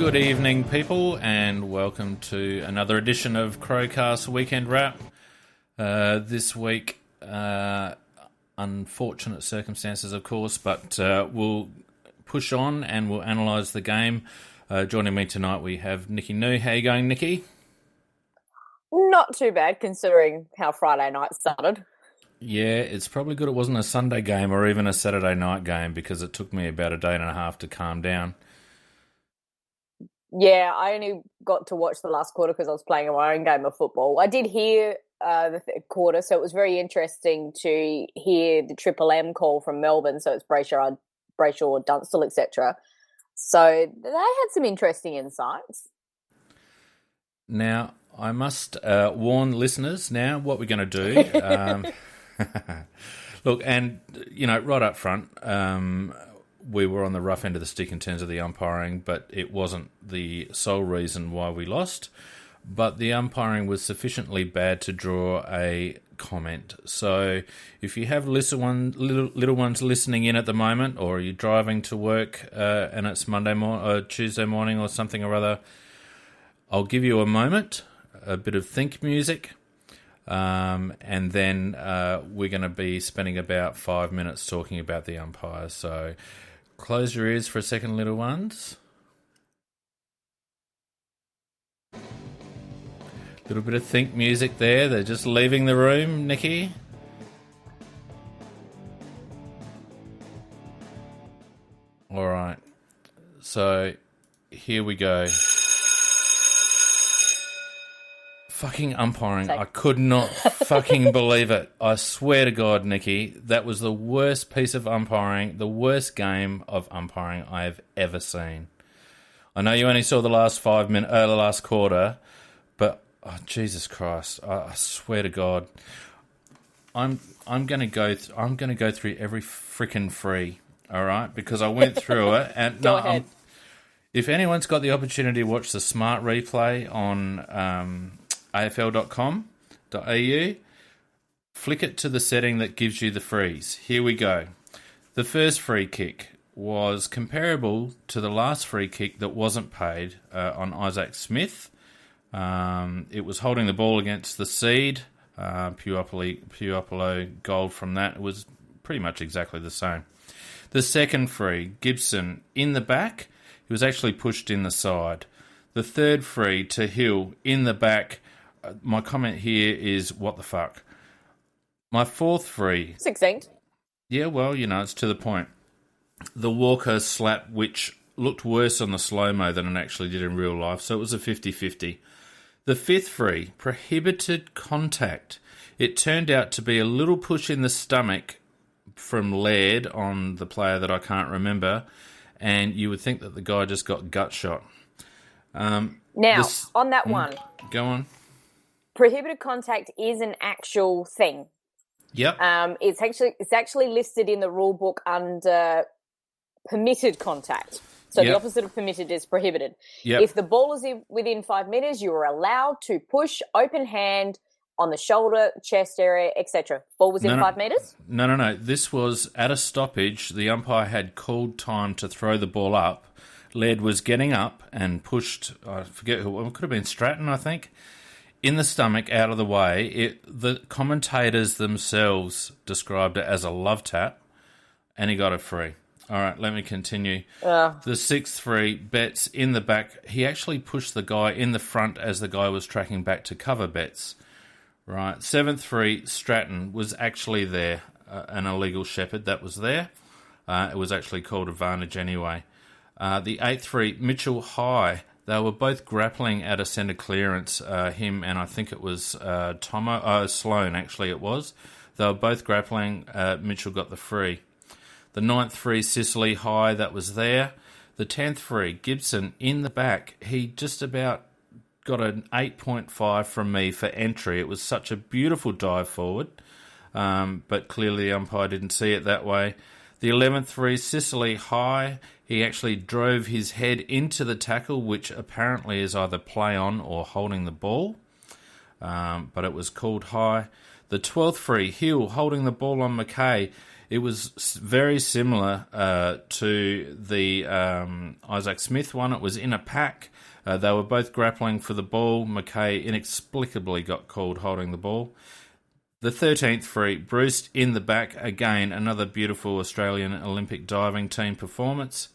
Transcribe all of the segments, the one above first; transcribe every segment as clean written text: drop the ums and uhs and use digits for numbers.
Good evening, people, and welcome to another edition of Crowcast Weekend Wrap. This week, unfortunate circumstances, of course, but we'll push on and we'll analyse the game. Joining me tonight, we have Nikki New. How you going, Nikki? Not too bad, considering how Friday night started. Yeah, it's probably good it wasn't a Sunday game or even a Saturday night game, because it took me about a day and a half to calm down. Yeah, I only got to watch the last quarter because I was playing my own game of football. I did hear the quarter, so it was very interesting to hear the Triple M call from Melbourne. So it's Brayshaw, Dunstall, etc. So they had some interesting insights. Now, I must warn listeners now what we're going to do. Look, and, right up front, we were on the rough end of the stick in terms of the umpiring, but it wasn't the sole reason why we lost. But the umpiring was sufficiently bad to draw a comment. So if you have little ones listening in at the moment, or you're driving to work and it's Monday or Tuesday morning or something or other, I'll give you a moment, a bit of think music, and then we're going to be spending about 5 minutes talking about the umpires. So close your ears for a second, little ones. Little bit of think music there. They're just leaving the room, Nikki. All right. So here we go. Fucking umpiring. I could not fucking believe it. I swear to God, Nikki, that was the worst piece of umpiring, the worst game of umpiring I have ever seen. I know you only saw the last 5 minutes, the last quarter, but Jesus Christ, I swear to God, I'm going to go through every freaking free, all right? Because I went through it, and Go ahead. If anyone's got the opportunity to watch the smart replay on afl.com.au, flick it to the setting that gives you the frees. Here we go. The first free kick was comparable to the last free kick that wasn't paid on Isaac Smith. It was holding the ball against the seed. Puopolo goal from that. It was pretty much exactly the same. The second free, Gibson in the back. He was actually pushed in the side. The third free to Hill in the back. My comment here is, what the fuck? My fourth free. Succinct. Yeah, well, it's to the point. The Walker slap, which looked worse on the slow-mo than it actually did in real life, so it was a 50-50. The fifth free, prohibited contact. It turned out to be a little push in the stomach from Laird on the player that I can't remember, and you would think that the guy just got gut shot. On that one. Go on. Prohibited contact is an actual thing. Yep. It's actually listed in the rule book under permitted contact. So The opposite of permitted is prohibited. Yep. If the ball is within 5 meters, you are allowed to push open hand on the shoulder, chest area, etc. Ball was in 5 meters? No. This was at a stoppage. The umpire had called time to throw the ball up. Laird was getting up and pushed, I forget who, it could have been Stratton, I think, in the stomach, out of the way. The commentators themselves described it as a love tap, and he got a free. All right, let me continue. The sixth free, Betts in the back. He actually pushed the guy in the front as the guy was tracking back to cover Betts. Right. Seventh free, Stratton was actually there, an illegal shepherd that was there. It was actually called advantage anyway. The eighth free, Mitchell high. They were both grappling at a centre clearance, him and I think it was Sloan, actually it was. They were both grappling. Mitchell got the free. The ninth free, Sicily high, that was there. The 10th free, Gibson in the back. He just about got an 8.5 from me for entry. It was such a beautiful dive forward, but clearly the umpire didn't see it that way. The 11th free, Sicily high. He actually drove his head into the tackle, which apparently is either play on or holding the ball, but it was called high. The 12th free, Hill holding the ball on McKay. It was very similar to the Isaac Smith one. It was in a pack. They were both grappling for the ball. McKay inexplicably got called holding the ball. The 13th free, Bruce in the back. Again, another beautiful Australian Olympic diving team performance.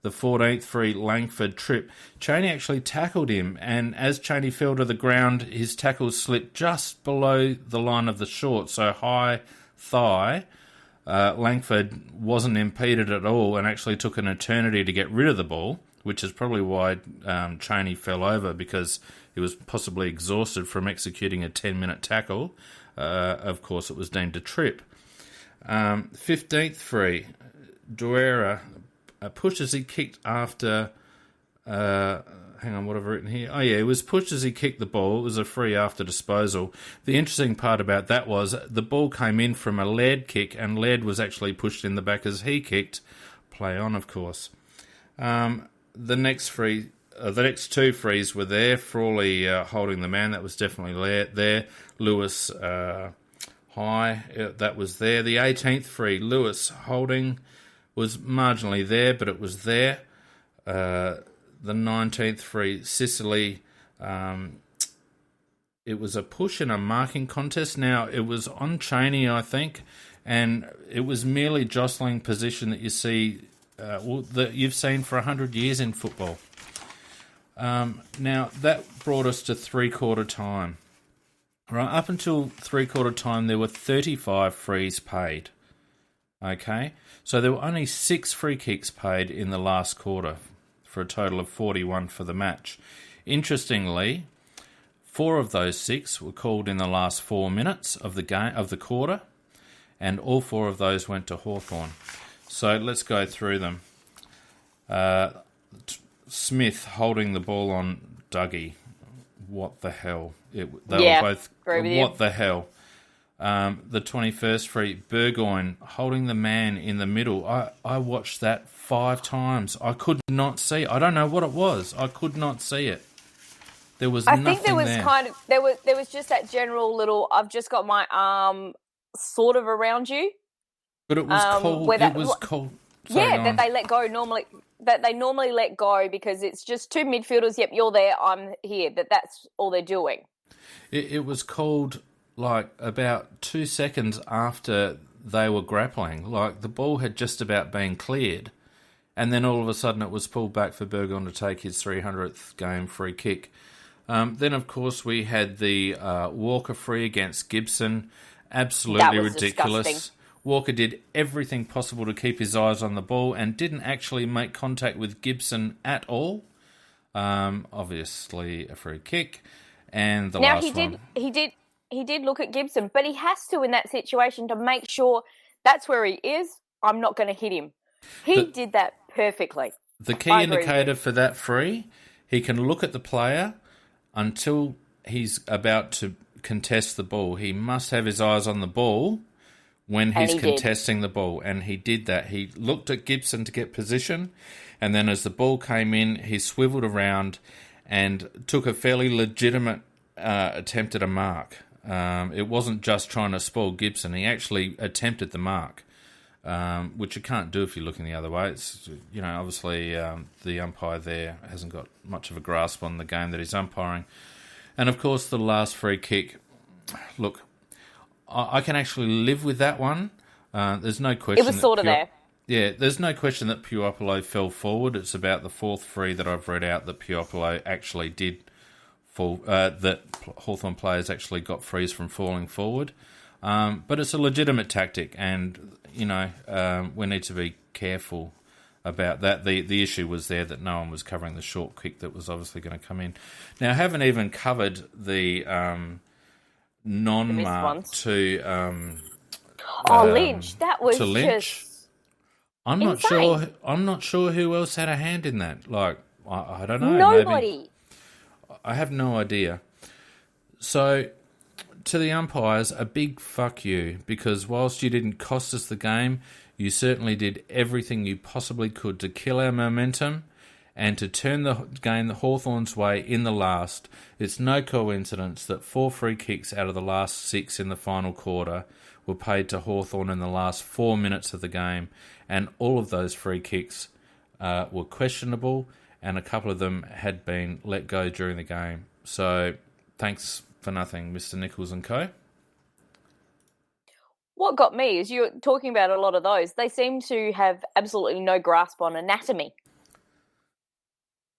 The 14th free, Langford trip. Cheney actually tackled him, and as Cheney fell to the ground, his tackle slipped just below the line of the short, so high thigh. Langford wasn't impeded at all and actually took an eternity to get rid of the ball, which is probably why Cheney fell over, because he was possibly exhausted from executing a 10-minute tackle. Of course, it was deemed a trip. 15th free, Duera pushed as he kicked after... hang on, what have I written here? Oh, yeah, it was pushed as he kicked the ball. It was a free after disposal. The interesting part about that was the ball came in from a Laird kick, and Laird was actually pushed in the back as he kicked. Play on, of course. The next two frees were there. Frawley holding the man. That was definitely there. Lewis high. That was there. The 18th free, Lewis holding, was marginally there, but it was there. The 19th free, Sicily, it was a push in a marking contest. Now, it was on Cheney, I think, and it was merely jostling position that you see, that you've seen for 100 years in football. Now, that brought us to three-quarter time. Right, up until three-quarter time, there were 35 frees paid. Okay, so there were only 6 free kicks paid in the last quarter, for a total of 41 for the match. Interestingly, 4 of those 6 were called in the last 4 minutes of the game of the quarter, and all 4 of those went to Hawthorn. So let's go through them. Smith holding the ball on Dougie. What the hell? They were both. What the hell? The 21st free, Burgoyne holding the man in the middle. I watched that 5 times. I could not see. I don't know what it was. I could not see it. There was nothing there. I think there was there was just that general little, I've just got my arm sort of around you. But it was cold. It was cold. That they let go normally. That they normally let go because it's just 2 midfielders. Yep, you're there. I'm here. That's all they're doing. It was called like about 2 seconds after they were grappling. Like the ball had just about been cleared, and then all of a sudden it was pulled back for Burgoyne to take his 300th game free kick. Then, of course, we had the Walker free against Gibson. Absolutely ridiculous. Disgusting. Walker did everything possible to keep his eyes on the ball and didn't actually make contact with Gibson at all. Obviously, a free kick. And the last one. He did look at Gibson, but he has to in that situation to make sure that's where he is. I'm not going to hit him. He did that perfectly. The key indicator for that free, he can look at the player until he's about to contest the ball. He must have his eyes on the ball when he's contesting the ball, and he did that. He looked at Gibson to get position, and then as the ball came in, he swiveled around and took a fairly legitimate attempt at a mark. It wasn't just trying to spoil Gibson. He actually attempted the mark, which you can't do if you're looking the other way. It's, obviously the umpire there hasn't got much of a grasp on the game that he's umpiring. And, of course, the last free kick, look, I can actually live with that one. There's no question. It was sort of there. Yeah, there's no question that Puopolo fell forward. It's about the 4th free that I've read out that Puopolo actually did fall, that Hawthorn players actually got frees from falling forward. But it's a legitimate tactic, and, we need to be careful about that. The issue was there that no one was covering the short kick that was obviously going to come in. Now, I haven't even covered the non-mark to Lynch. That was to Lynch. Just I'm insane. not sure who else had a hand in that. Like, I don't know. Nobody. Maybe, I have no idea. So, to the umpires, a big fuck you, because whilst you didn't cost us the game, you certainly did everything you possibly could to kill our momentum, and to turn the game the Hawthorn's way in the last. It's no coincidence that 4 free kicks out of the last 6 in the final quarter were paid to Hawthorn in the last 4 minutes of the game, and all of those free kicks were questionable, and a couple of them had been let go during the game. So thanks for nothing, Mr. Nichols and co. What got me is you're talking about a lot of those. They seem to have absolutely no grasp on anatomy.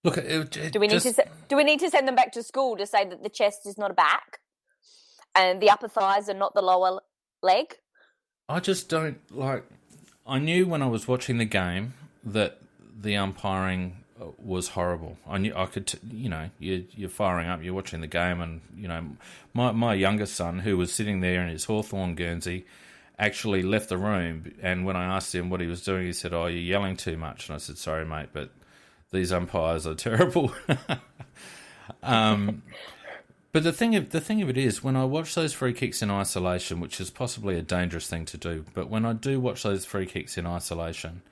Look, do we need to send them back to school to say that the chest is not a back and the upper thighs are not the lower leg? I just don't like. I knew when I was watching the game that the umpiring was horrible. I knew I could. You're firing up. You're watching the game, and my youngest son, who was sitting there in his Hawthorn Guernsey, actually left the room. And when I asked him what he was doing, he said, "Oh, you're yelling too much." And I said, "Sorry, mate, but these umpires are terrible." But the thing of it is, when I watch those free kicks in isolation, which is possibly a dangerous thing to do, but when I do watch those free kicks in isolation,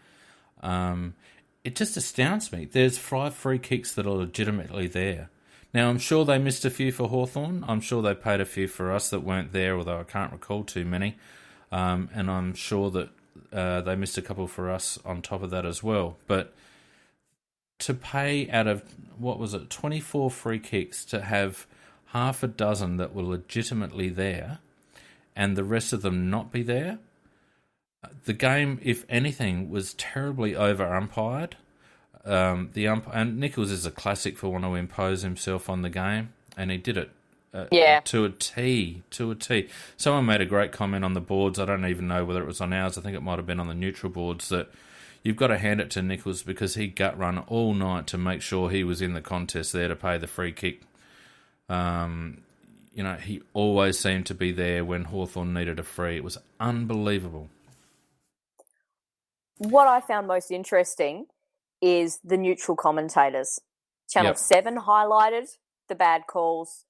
it just astounds me. There's 5 free kicks that are legitimately there. Now, I'm sure they missed a few for Hawthorn. I'm sure they paid a few for us that weren't there, although I can't recall too many. And I'm sure that they missed a couple for us on top of that as well. But to pay out of, 24 free kicks to have half a dozen that were legitimately there and the rest of them not be there, the game, if anything, was terribly over-umpired. And Nichols is a classic for wanting to impose himself on the game, and he did it to a T. Someone made a great comment on the boards. I don't even know whether it was on ours. I think it might have been on the neutral boards, that you've got to hand it to Nichols because he gut run all night to make sure he was in the contest there to pay the free kick. He always seemed to be there when Hawthorn needed a free. It was unbelievable. What I found most interesting is the neutral commentators. Channel 7 highlighted the bad calls,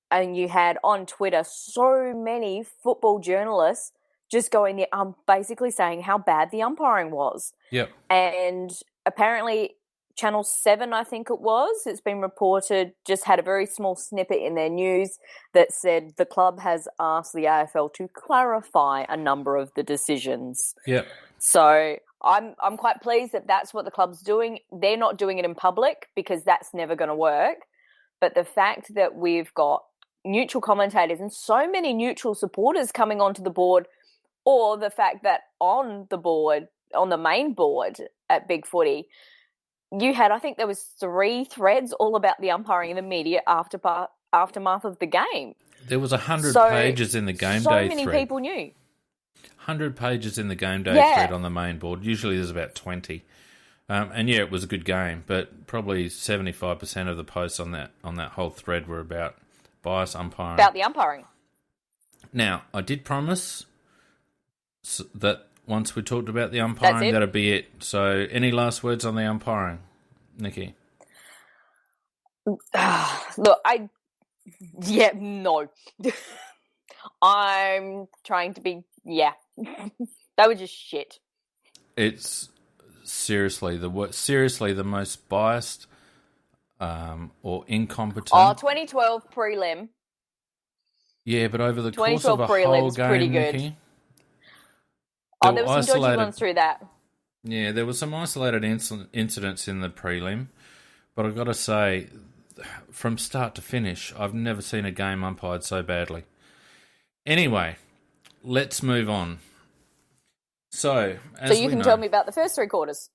and you had on Twitter so many football journalists just going there, basically saying how bad the umpiring was. Yep. And apparently Channel 7, I think it was, it's been reported, just had a very small snippet in their news that said the club has asked the AFL to clarify a number of the decisions. Yep. So I'm quite pleased that that's what the club's doing. They're not doing it in public because that's never going to work. But the fact that we've got neutral commentators and so many neutral supporters coming onto the board, or the fact that on the board, on the main board at Big Footy, you had, I think there was 3 threads all about the umpiring in the media aftermath of the game. There was 100 pages in the game day thread. So many people knew. 100 pages in the game day thread on the main board. Usually there's about 20. And it was a good game, but probably 75% of the posts on that whole thread were about bias umpiring. About the umpiring. Now, I did promise that once we talked about the umpiring, that'd be it. So, any last words on the umpiring, Nikki? Look, no. I'm trying to be, they were just shit. It's seriously the most biased or incompetent. 2012 prelim. Yeah, but over the course of a whole game, pretty good. Nikki, There were some dodgy ones through that. Yeah, there were some isolated incidents in the prelim, but I've got to say, from start to finish, I've never seen a game umpired so badly. Anyway, let's move on. So you can tell me about the first 3 quarters.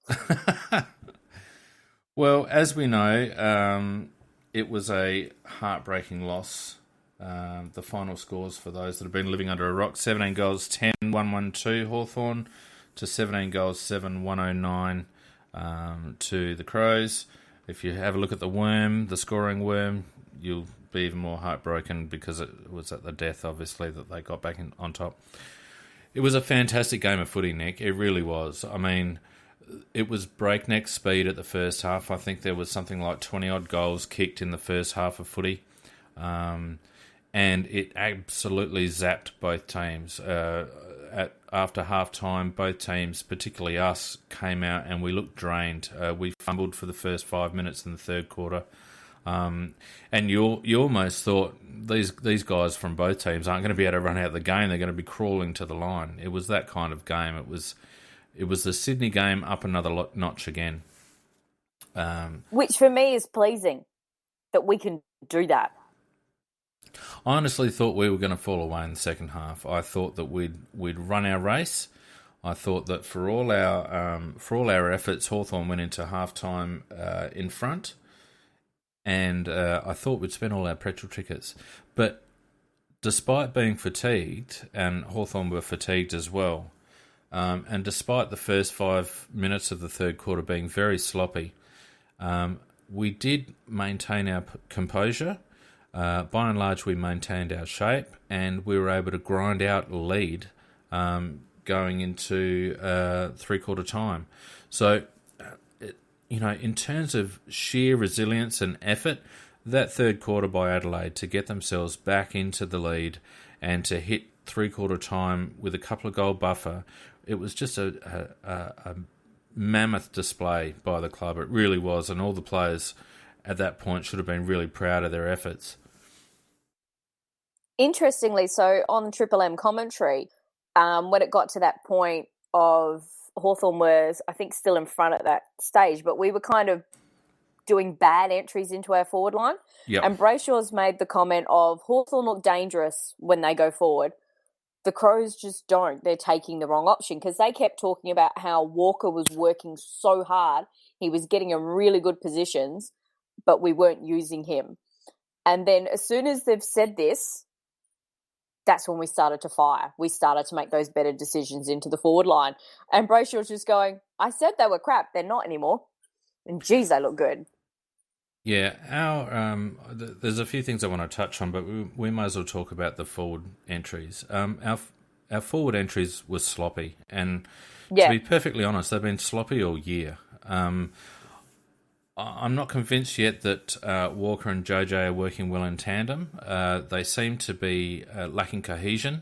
Well, as we know, it was a heartbreaking loss. The final scores for those that have been living under a rock: 17 goals, 10, 112 Hawthorn to 17 goals, 7, 109 to the Crows. If you have a look at the scoring worm, you'll be even more heartbroken because it was at the death, obviously, that they got back on top. It was a fantastic game of footy, Nick. It really was. I mean, it was breakneck speed at the first half. I think there was something like 20-odd goals kicked in the first half of footy. And it absolutely zapped both teams. after half time, both teams, particularly us, came out and we looked drained. We fumbled for the first 5 minutes in the third quarter. And you almost thought these guys from both teams aren't going to be able to run out the game. They're going to be crawling to the line. It was that kind of game. It was the Sydney game up another notch again. Which for me is pleasing that we can do that. I honestly thought we were going to fall away in the second half. I thought that we'd run our race. I thought that for all our efforts, Hawthorn went into halftime in front, and I thought we'd spent all our petrol tickets. But despite being fatigued, and Hawthorn were fatigued as well, and despite the first 5 minutes of the third quarter being very sloppy, we did maintain our composure. By and large, we maintained our shape, and we were able to grind out a lead going into three-quarter time. So, in terms of sheer resilience and effort, that third quarter by Adelaide to get themselves back into the lead and to hit three-quarter time with a couple of goal buffer, it was just a mammoth display by the club. It really was, and all the players at that point should have been really proud of their efforts. Interestingly, so on Triple M commentary, when it got to that point of Hawthorn was, I think, still in front at that stage, but we were kind of doing bad entries into our forward line. Yep. And Brayshaw's made the comment of Hawthorn look dangerous when they go forward. The Crows just don't. They're taking the wrong option because they kept talking about how Walker was working so hard. He was getting in really good positions, but we weren't using him. And then as soon as they've said this, that's when we started to fire. We started to make those better decisions into the forward line. And Brayshaw's just going, I said they were crap. They're not anymore. And geez, they look good. Yeah, there's a few things I want to touch on, but we might as well talk about the forward entries. Our forward entries were sloppy, and to be perfectly honest, they've been sloppy all year. I'm not convinced yet that Walker and JJ are working well in tandem. They seem to be lacking cohesion.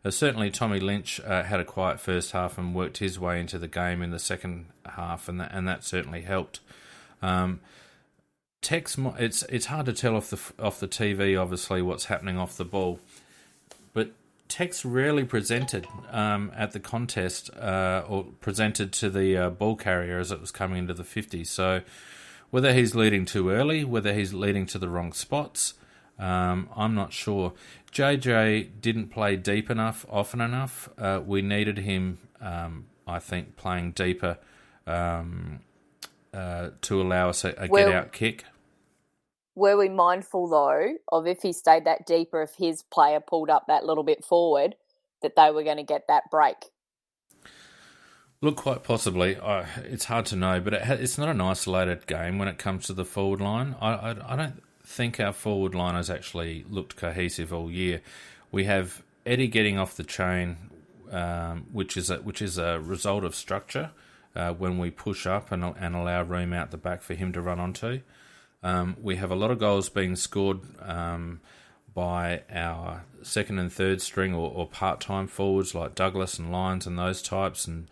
Certainly, Tommy Lynch had a quiet first half and worked his way into the game in the second half, and that certainly helped. Tex, it's hard to tell off the TV, obviously, what's happening off the ball, but Tex rarely presented at the contest or presented to the ball carrier as it was coming into the 50s. So whether he's leading too early, whether he's leading to the wrong spots, I'm not sure. JJ didn't play deep enough, often enough. We needed him, I think, playing deeper to allow us a get-out kick. Were we mindful, though, of if he stayed that deeper, if his player pulled up that little bit forward, that they were going to get that break? Look, quite possibly. It's hard to know, but it's not an isolated game when it comes to the forward line. I don't think our forward line has actually looked cohesive all year. We have Eddie getting off the chain, which is a result of structure when we push up and allow room out the back for him to run onto. We have a lot of goals being scored by our second and third string or part-time forwards like Douglas and Lyons and those types, and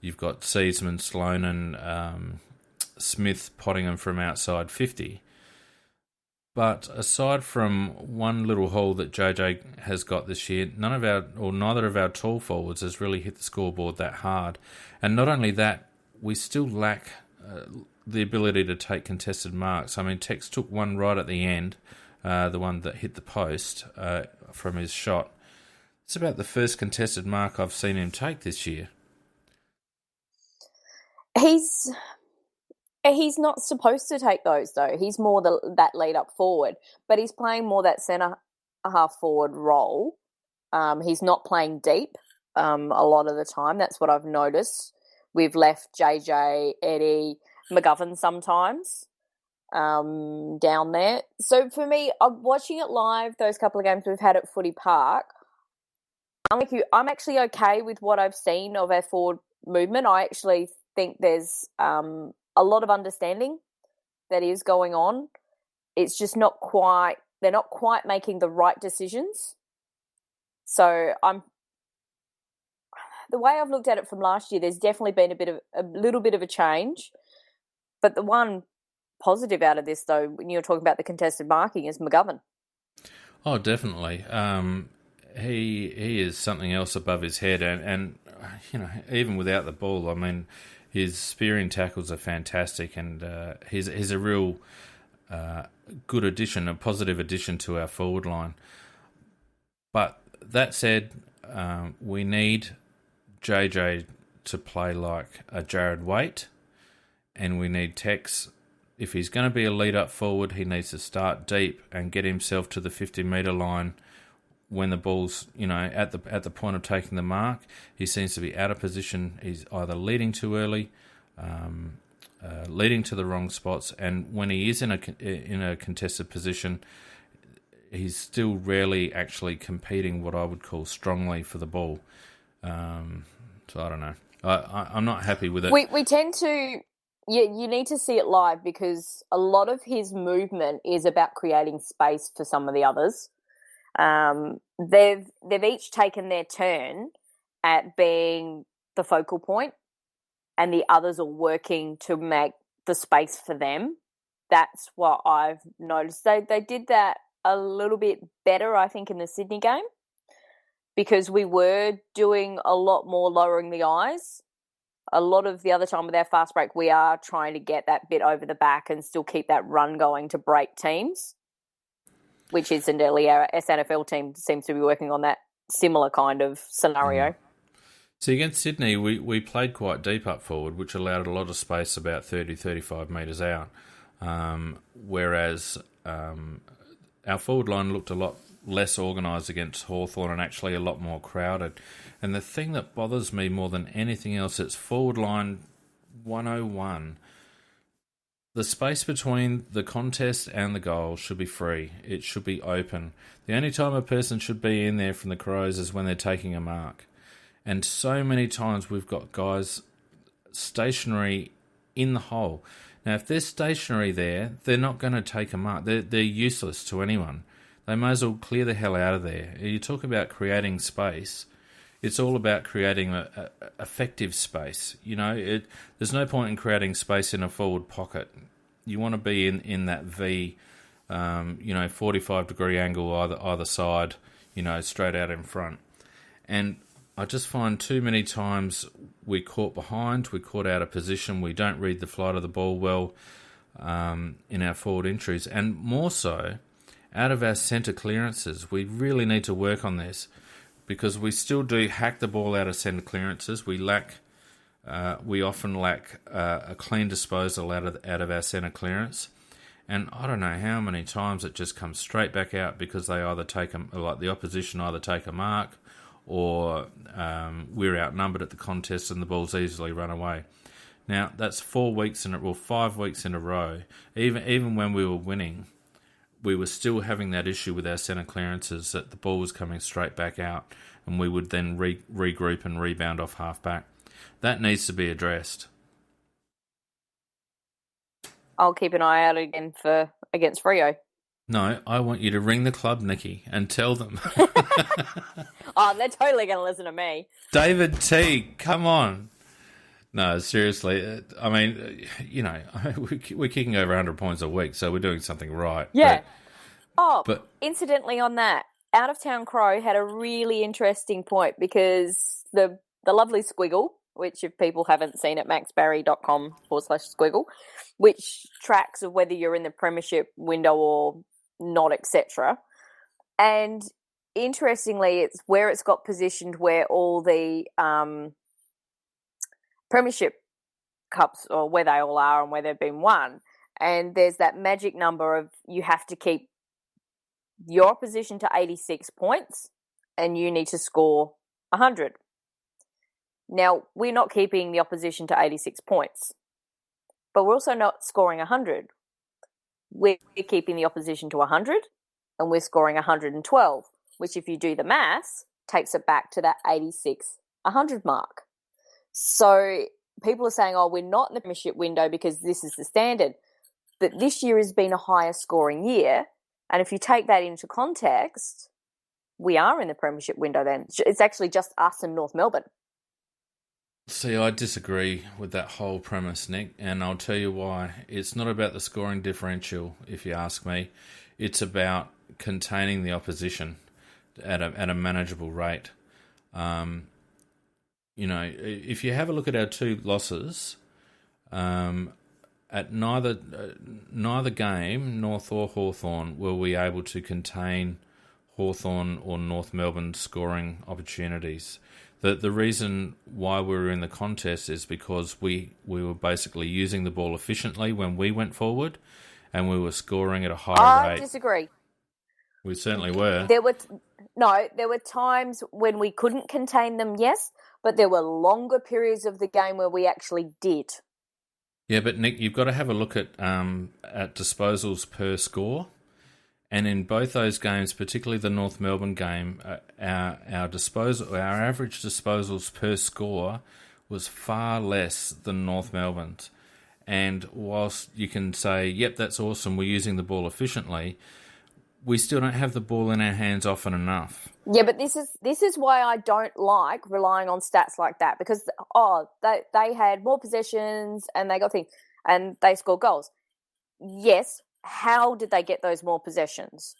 you've got Searsman, Sloan and Smith potting them from outside 50. But aside from one little hole that JJ has got this year, neither of our tall forwards has really hit the scoreboard that hard. And not only that, we still lack the ability to take contested marks. I mean, Tex took one right at the end, the one that hit the post from his shot. It's about the first contested mark I've seen him take this year. He's not supposed to take those, though. He's more that lead up forward, but he's playing more that centre half forward role. He's not playing deep a lot of the time. That's what I've noticed. We've left JJ, Eddie, McGovern sometimes down there. So for me, I'm watching it live, those couple of games we've had at Footy Park. I'm like you, I'm actually okay with what I've seen of our forward movement. I actually think there's a lot of understanding that is going on. It's just they're not quite making the right decisions. So the way I've looked at it from last year, there's definitely been a little bit of a change. But the one positive out of this, though, when you're talking about the contested marking, is McGovern. Oh, definitely. He is something else above his head, and even without the ball, I mean, his spearing tackles are fantastic, and he's a real good addition, a positive addition to our forward line. But that said, we need JJ to play like a Jared Waite, and we need Tex. If he's going to be a lead-up forward, he needs to start deep and get himself to the 50-metre line when the ball's, at the point of taking the mark. He seems to be out of position. He's either leading too early, leading to the wrong spots, and when he is in a contested position, he's still rarely actually competing what I would call strongly for the ball. So I don't know. I'm not happy with it. We tend to... Yeah, you need to see it live because a lot of his movement is about creating space for some of the others. They've each taken their turn at being the focal point, and the others are working to make the space for them. That's what I've noticed. They did that a little bit better, I think, in the Sydney game because we were doing a lot more lowering the eyes. A lot of the other time with our fast break, we are trying to get that bit over the back and still keep that run going to break teams, which incidentally our SNFL team seems to be working on that similar kind of scenario. So against Sydney, we played quite deep up forward, which allowed a lot of space about 30, 35 metres out, whereas our forward line looked a lot less organised against Hawthorn and actually a lot more crowded. And the thing that bothers me more than anything else, it's forward line 101. The space between the contest and the goal should be free. It should be open. The only time a person should be in there from the Crows is when they're taking a mark. And so many times we've got guys stationary in the hole. Now, if they're stationary there, they're not going to take a mark. They're useless to anyone. They may as well clear the hell out of there. You talk about creating space. It's all about creating a effective space. There's no point in creating space in a forward pocket. You want to be in that V, 45-degree angle either side, straight out in front. And I just find too many times we're caught behind, we're caught out of position, we don't read the flight of the ball well in our forward entries. And more so, out of our centre clearances, we really need to work on this because we still do hack the ball out of centre clearances. We often lack a clean disposal out of our centre clearance. And I don't know how many times it just comes straight back out because they either the opposition either take a mark or we're outnumbered at the contest and the ball's easily run away. Now, that's 5 weeks in a row. Even when we were winning, we were still having that issue with our centre clearances that the ball was coming straight back out and we would then regroup and rebound off half-back. That needs to be addressed. I'll keep an eye out again against Freo. No, I want you to ring the club, Nikki, and tell them. Oh, they're totally going to listen to me. David T, come on. No, seriously. I mean, we're kicking over 100 points a week, so we're doing something right. Yeah. But incidentally on that, Out of Town Crow had a really interesting point because the lovely Squiggle, which if people haven't seen it, maxbarry.com/squiggle, which tracks of whether you're in the premiership window or not, etc. And interestingly, it's where it's got positioned where all the premiership cups or where they all are and where they've been won. And there's that magic number of you have to keep your opposition to 86 points and you need to score 100. Now, we're not keeping the opposition to 86 points, but we're also not scoring 100. We're keeping the opposition to 100 and we're scoring 112, which if you do the maths, takes it back to that 86-100 mark. So people are saying, we're not in the premiership window because this is the standard. But this year has been a higher scoring year. And if you take that into context, we are in the premiership window then. It's actually just us and North Melbourne. See, I disagree with that whole premise, Nick, and I'll tell you why. It's not about the scoring differential, if you ask me. It's about containing the opposition at a manageable rate. If you have a look at our two losses, at neither game, North or Hawthorn, were we able to contain Hawthorn or North Melbourne scoring opportunities. The reason why we were in the contest is because we were basically using the ball efficiently when we went forward, and we were scoring at a higher rate. I disagree. We certainly were. There were times when we couldn't contain them, yes, but there were longer periods of the game where we actually did. Yeah, but Nick, you've got to have a look at disposals per score. And in both those games, particularly the North Melbourne game, our average disposals per score was far less than North Melbourne's. And whilst you can say, "Yep, that's awesome, we're using the ball efficiently," we still don't have the ball in our hands often enough. Yeah, but this is why I don't like relying on stats like that, because they had more possessions and they got things and they scored goals. Yes. How did they get those more possessions?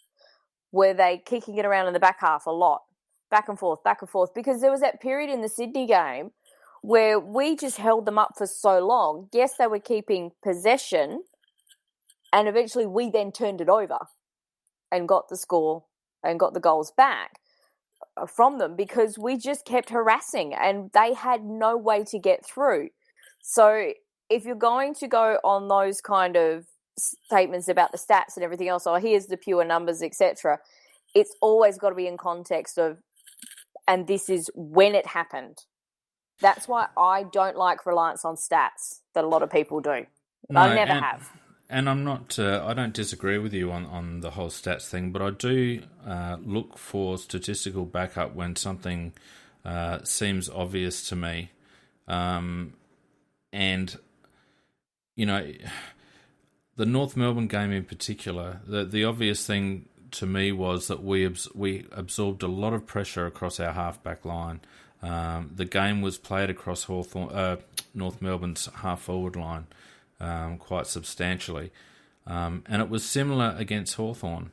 Were they kicking it around in the back half a lot? Back and forth? Because there was that period in the Sydney game where we just held them up for so long. Yes, they were keeping possession, and eventually we then turned it over and got the score and got the goals back from them because we just kept harassing and they had no way to get through. So if you're going to go on those kind of statements about the stats and everything else, here's the pure numbers, etc., it's always got to be in context of, and this is when it happened. That's why I don't like reliance on stats that a lot of people do. No, I never have. And I'm not. I don't disagree with you on the whole stats thing, but I do look for statistical backup when something seems obvious to me, and the North Melbourne game in particular, the obvious thing to me was that we absorbed a lot of pressure across our half-back line. The game was played across North Melbourne's half-forward line quite substantially. And it was similar against Hawthorn.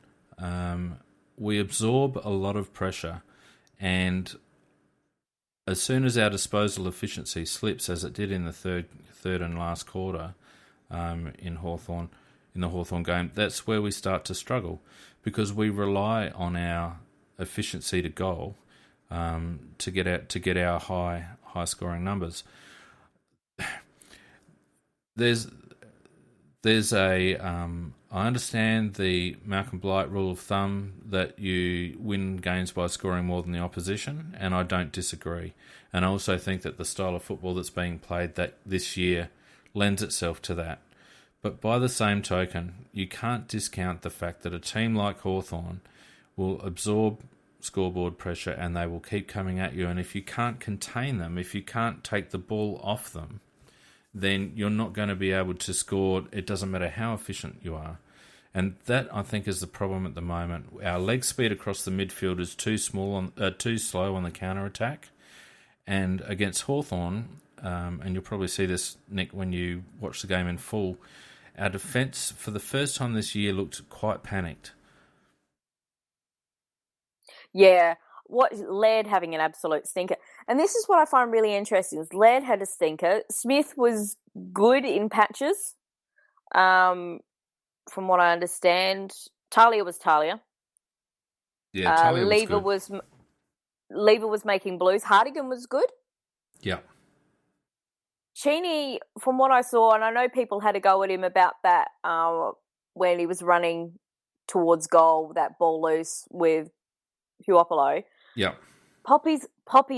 We absorb a lot of pressure, and as soon as our disposal efficiency slips, as it did in the third and last quarter, in the Hawthorn game, that's where we start to struggle because we rely on our efficiency to goal to get our high scoring numbers. There's I understand the Malcolm Blight rule of thumb that you win games by scoring more than the opposition, and I don't disagree. And I also think that the style of football that's being played this year lends itself to that. But by the same token, you can't discount the fact that a team like Hawthorn will absorb scoreboard pressure and they will keep coming at you. And if you can't contain them, if you can't take the ball off them, then you're not going to be able to score. It doesn't matter how efficient you are. And that, I think, is the problem at the moment. Our leg speed across the midfield is too slow on the counter-attack. And against Hawthorn, and you'll probably see this, Nick, when you watch the game in full, our defence, for the first time this year, looked quite panicked. Yeah, Laird having an absolute stinker. And this is what I find really interesting. Is Laird had a stinker. Smith was good in patches, from what I understand. Talia was Talia. Yeah, Talia Lever was good. Lever was making blues. Hardigan was good. Yeah. Cheney, from what I saw, and I know people had a go at him about that when he was running towards goal, that ball loose with Huopolo. Yeah. Poppy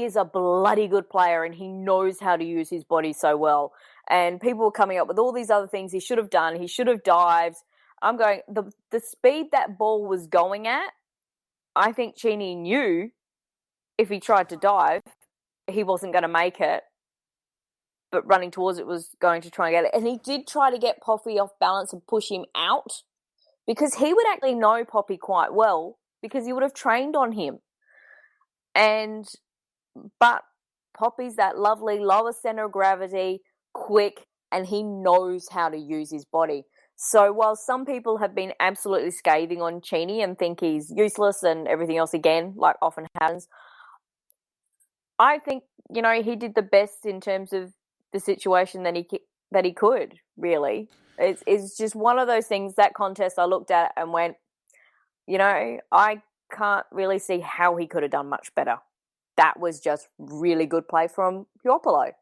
is a bloody good player and he knows how to use his body so well. And people were coming up with all these other things he should have done. He should have dived. I'm going, the speed that ball was going at, I think Cheney knew if he tried to dive, he wasn't going to make it. But running towards it was going to try and get it. And he did try to get Poppy off balance and push him out because he would actually know Poppy quite well because he would have trained on him. But Poppy's that lovely lower center of gravity, quick, and he knows how to use his body. So while some people have been absolutely scathing on Cheney and think he's useless and everything else again, like often happens, I think, he did the best in terms of the situation that he could, really. It's just one of those things, that contest I looked at and went, I can't really see how he could have done much better. That was just really good play from Puopolo.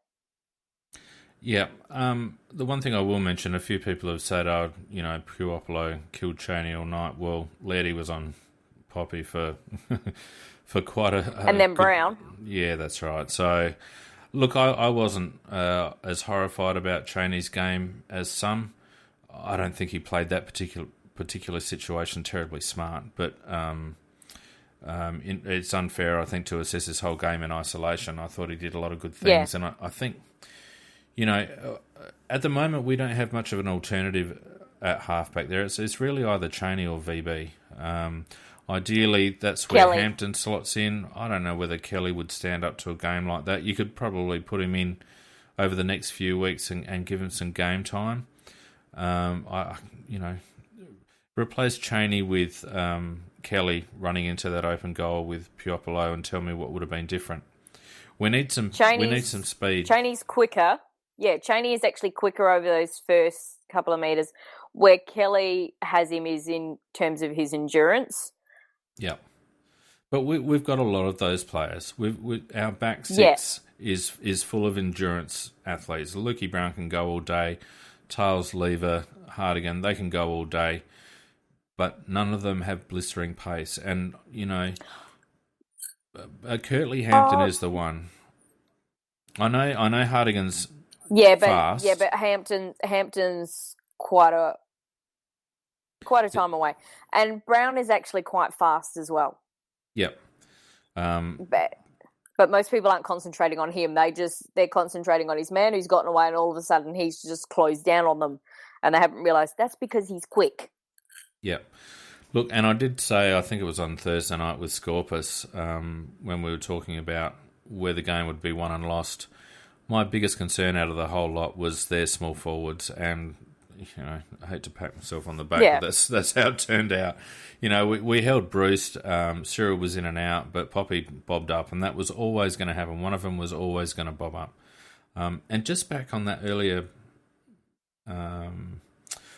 Yeah. The one thing I will mention, a few people have said, Puopolo killed Cheney all night. Well, Lairdy was on Poppy for for quite and then Brown. Yeah, that's right. So, look, I wasn't as horrified about Cheney's game as some. I don't think he played that particular situation terribly smart, but it's unfair, I think, to assess his whole game in isolation. I thought he did a lot of good things, and I think, at the moment we don't have much of an alternative at halfback there. It's really either Cheney or VB. Ideally, that's where Kelly. Hampton slots in. I don't know whether Kelly would stand up to a game like that. You could probably put him in over the next few weeks and give him some game time. Replace Cheney with Kelly running into that open goal with Puopolo and tell me what would have been different. We need some speed. Cheney's quicker. Yeah, Cheney is actually quicker over those first couple of metres. Where Kelly has him is in terms of his endurance. Yeah. But we've got a lot of those players. Our back six is full of endurance athletes. Lukey Brown can go all day. Tails, Lever, Hardigan, they can go all day. But none of them have blistering pace. And, Curtly Hampton is the one. I know Hardigan's fast. Yeah, but Hampton's quite a time away. And Brown is actually quite fast as well. Yep. But most people aren't concentrating on him. They're concentrating on his man who's gotten away, and all of a sudden he's just closed down on them, and they haven't realised that's because he's quick. Yep. Look, and I did say, I think it was on Thursday night with Scorpus, when we were talking about where the game would be won and lost, my biggest concern out of the whole lot was their small forwards, and I hate to pat myself on the back, but that's how it turned out. We held Bruce, Cyril was in and out, but Poppy bobbed up, and that was always going to happen. One of them was always going to bob up. And just back on that earlier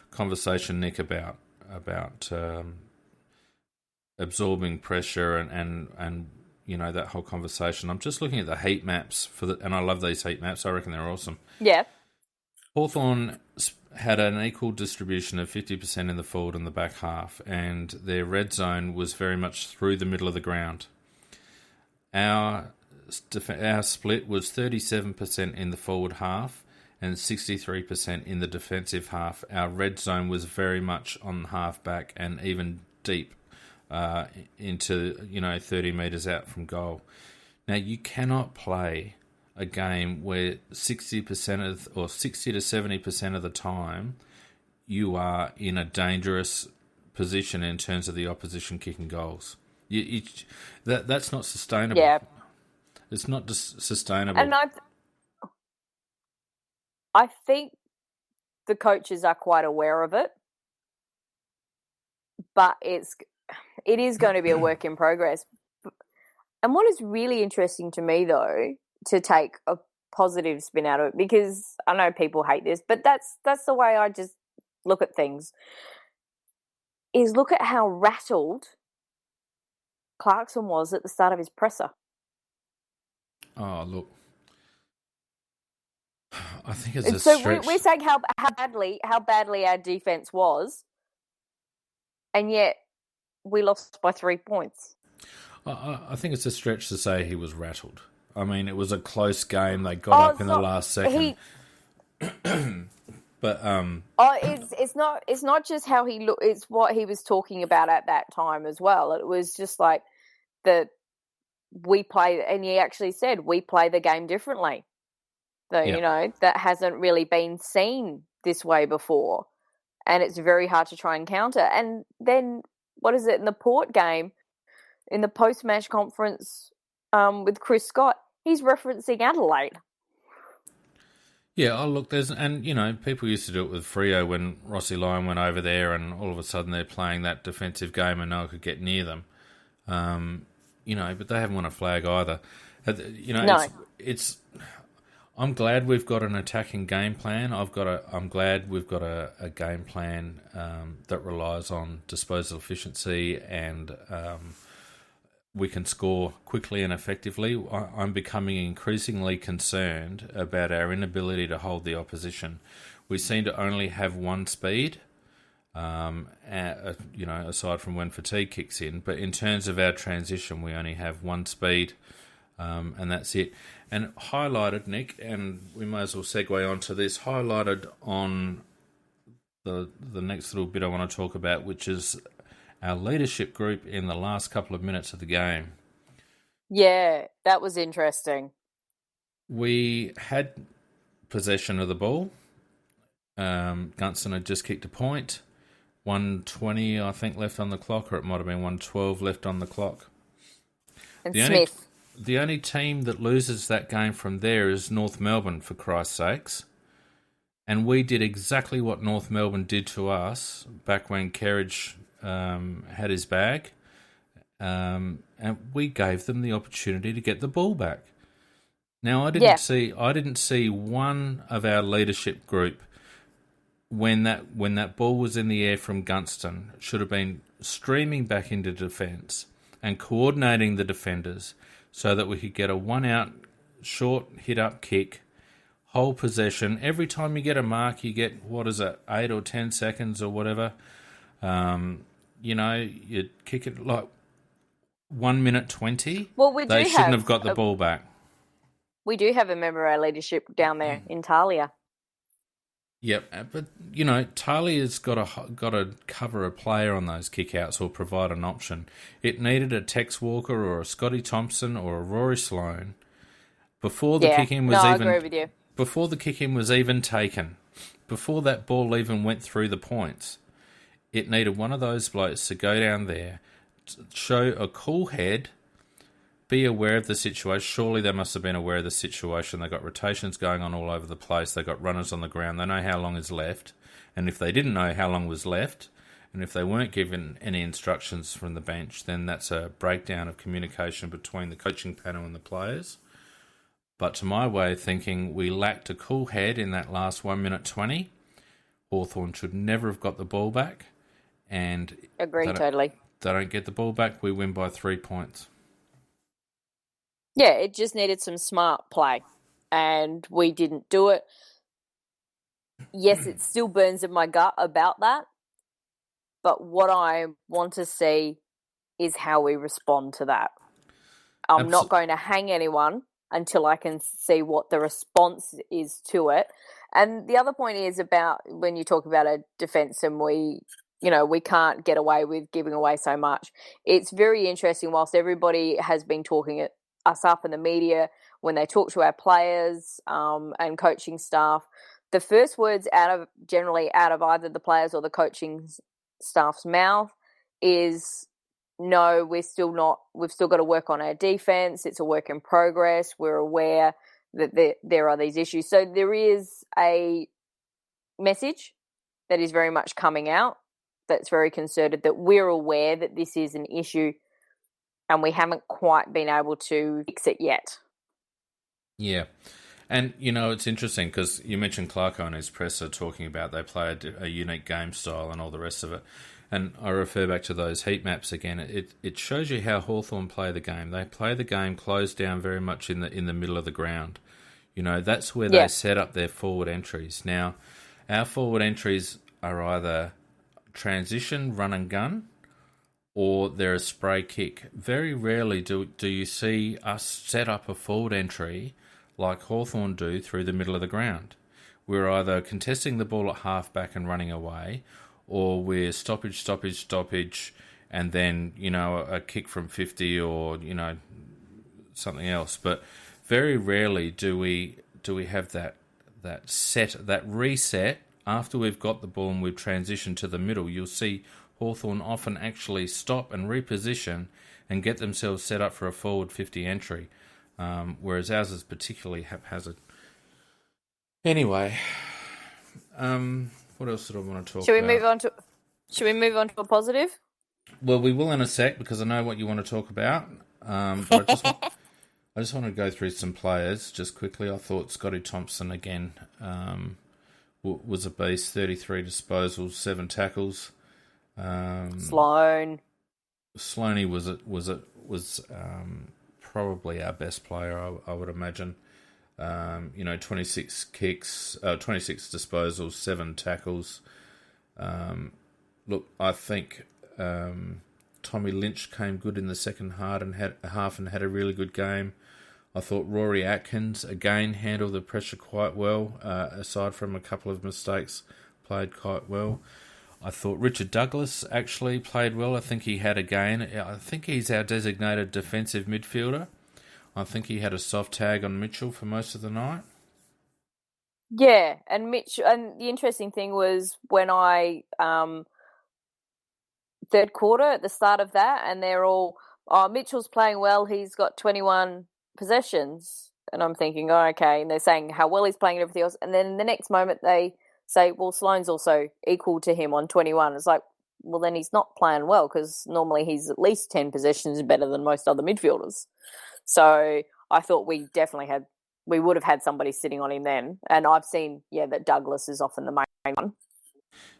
conversation, Nick, about absorbing pressure and that whole conversation. I'm just looking at the heat maps and I love these heat maps. I reckon they're awesome. Yeah. Hawthorn had an equal distribution of 50% in the forward and the back half, and their red zone was very much through the middle of the ground. Our split was 37% in the forward half and 63% in the defensive half. Our red zone was very much on half back and even deep into 30 metres out from goal. Now, you cannot play a game where 60% or 60 to 70% of the time you are in a dangerous position in terms of the opposition kicking goals. That's not sustainable. Yeah. It's not just sustainable. And I think the coaches are quite aware of it, but it is going to be a work in progress. And what is really interesting to me, though, to take a positive spin out of it, because I know people hate this, but that's the way I just look at things, is look at how rattled Clarkson was at the start of his presser. Oh, look. I think it's a stretch. We're saying how badly our defense was, and yet we lost by 3 points. I think it's a stretch to say he was rattled. I mean, it was a close game. They got up in the last second. But it's not just how he looked. It's what he was talking about at that time as well. It was just like we play, and he actually said we play the game differently. So that hasn't really been seen this way before, and it's very hard to try and counter. And then what is it in the Port game, in the post-match conference with Chris Scott? He's referencing Adelaide. Yeah, oh look, people used to do it with Freo when Rossi Lyon went over there, and all of a sudden they're playing that defensive game and no one could get near them. But they haven't won a flag either. No. It's. I'm glad we've got an attacking game plan. I'm glad we've got a game plan that relies on disposal efficiency and we can score quickly and effectively. I'm becoming increasingly concerned about our inability to hold the opposition. We seem to only have one speed, aside from when fatigue kicks in. But in terms of our transition, we only have one speed, and that's it. And highlighted, Nick, and we may as well segue onto this, highlighted on the next little bit I want to talk about, which is our leadership group in the last couple of minutes of the game. Yeah, that was interesting. We had possession of the ball. Gunston had just kicked a point. 1:20, I think, left on the clock, or it might have been 1:12 left on the clock. And Smith. The only team that loses that game from there is North Melbourne, for Christ's sakes. And we did exactly what North Melbourne did to us back when Kerridge had his bag. And we gave them the opportunity to get the ball back. Now, I didn't see one of our leadership group when that ball was in the air from Gunston should have been streaming back into defence and coordinating the defenders so that we could get a one-out, short hit-up kick, whole possession. Every time you get a mark, you get, 8 or 10 seconds or whatever. You kick it like 1 minute 20. Well, they shouldn't have got the ball back. We do have a member of our leadership down there in Talia. Yep, but Talia's got to cover a player on those kickouts or provide an option. It needed a Tex Walker or a Scotty Thompson or a Rory Sloane before the kick-in was I agree with you. Before the kick-in was even taken, before that ball even went through the points. It needed one of those blokes to go down there, show a cool head, be aware of the situation. Surely they must have been aware of the situation. They've got rotations going on all over the place. They've got runners on the ground. They know how long is left. And if they didn't know how long was left, and if they weren't given any instructions from the bench, then that's a breakdown of communication between the coaching panel and the players. But to my way of thinking, we lacked a cool head in that last 1 minute 20. Hawthorn should never have got the ball back. And agree totally. They don't get the ball back, we win by 3 points. Yeah, it just needed some smart play, and we didn't do it. Yes, it still burns in my gut about that, but what I want to see is how we respond to that. I'm not going to hang anyone until I can see what the response is to it. And the other point is about when you talk about a defence and we can't get away with giving away so much. It's very interesting, whilst everybody has been talking us up in the media, when they talk to our players and coaching staff, the first words generally out of either the players or the coaching staff's mouth is, no, we've still got to work on our defence. It's a work in progress. We're aware that there are these issues. So there is a message that is very much coming out that's very concerted, that we're aware that this is an issue and we haven't quite been able to fix it yet. Yeah. And, it's interesting because you mentioned Clarko and his presser talking about they play a unique game style and all the rest of it. And I refer back to those heat maps again. It shows you how Hawthorn play the game. They play the game closed down very much in the middle of the ground. That's where they set up their forward entries. Now, our forward entries are either transition, run and gun, or they're a spray kick. Very rarely do you see us set up a forward entry like Hawthorn do through the middle of the ground. We're either contesting the ball at half-back and running away, or we're stoppage, and then, a kick from 50 or, something else. But very rarely do we have that reset after we've got the ball and we've transitioned to the middle. You'll see Hawthorn often actually stop and reposition and get themselves set up for a forward 50 entry. whereas ours is particularly haphazard. Anyway, what else did I want to talk Should we about? move on to a positive? Well, we will in a sec because I know what you want to talk about. But I just want to go through some players just quickly. I thought Scotty Thompson again was a beast. 33 disposals, 7 tackles. Sloane was probably our best player, I would imagine. 26 kicks, 26 disposals, 7 tackles. Look, I think Tommy Lynch came good in the second half and had a really good game. I thought Rory Atkins, again, handled the pressure quite well, aside from a couple of mistakes, played quite well. I thought Richard Douglas actually played well. I think he had a gain. I think he's our designated defensive midfielder. I think he had a soft tag on Mitchell for most of the night. Yeah, and the interesting thing was when I third quarter at the start of that, and they're all, Mitchell's playing well, he's got 21 possessions, and I'm thinking, oh, okay, and they're saying how well he's playing and everything else, and then the next moment they say, well, Sloane's also equal to him on 21. It's like, well, then he's not playing well because normally he's at least 10 possessions better than most other midfielders. So I thought we would have had somebody sitting on him then. And I've seen, that Douglas is often the main one.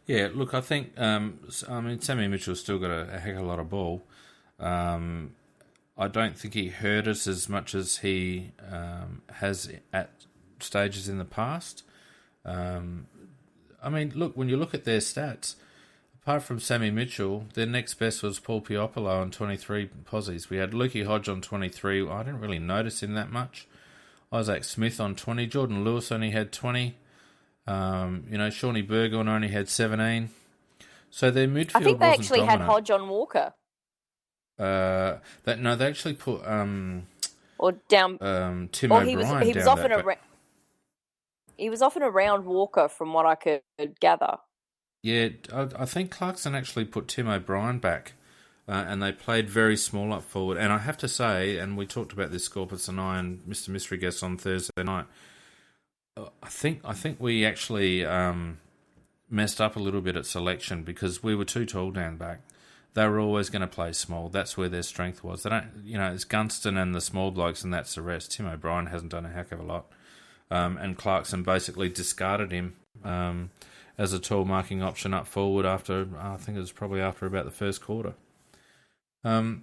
Yeah, look, I think, Sammy Mitchell's still got a heck of a lot of ball. I don't think he hurt us as much as he has at stages in the past. Look, when you look at their stats, apart from Sammy Mitchell, their next best was Paul Piopolo on 23 posies. We had Lukey Hodge on 23. I didn't really notice him that much. Isaac Smith on 20. Jordan Lewis only had 20. Shawnee Burgoyne only had 17. So their midfield I think they wasn't actually dominant. had Hodge on Walker. They actually put or down Tim O'Brien he was down often that. He was often around Walker, from what I could gather. Yeah, I think Clarkson actually put Tim O'Brien back, and they played very small up forward. And I have to say, and we talked about this, Scorpus and I and Mr. Mystery Guest on Thursday night, I think we actually messed up a little bit at selection because we were too tall down back. They were always going to play small. That's where their strength was. They don't, it's Gunston and the small blokes, and that's the rest. Tim O'Brien hasn't done a heck of a lot. And Clarkson basically discarded him as a tall marking option up forward after, I think it was probably after about the first quarter. We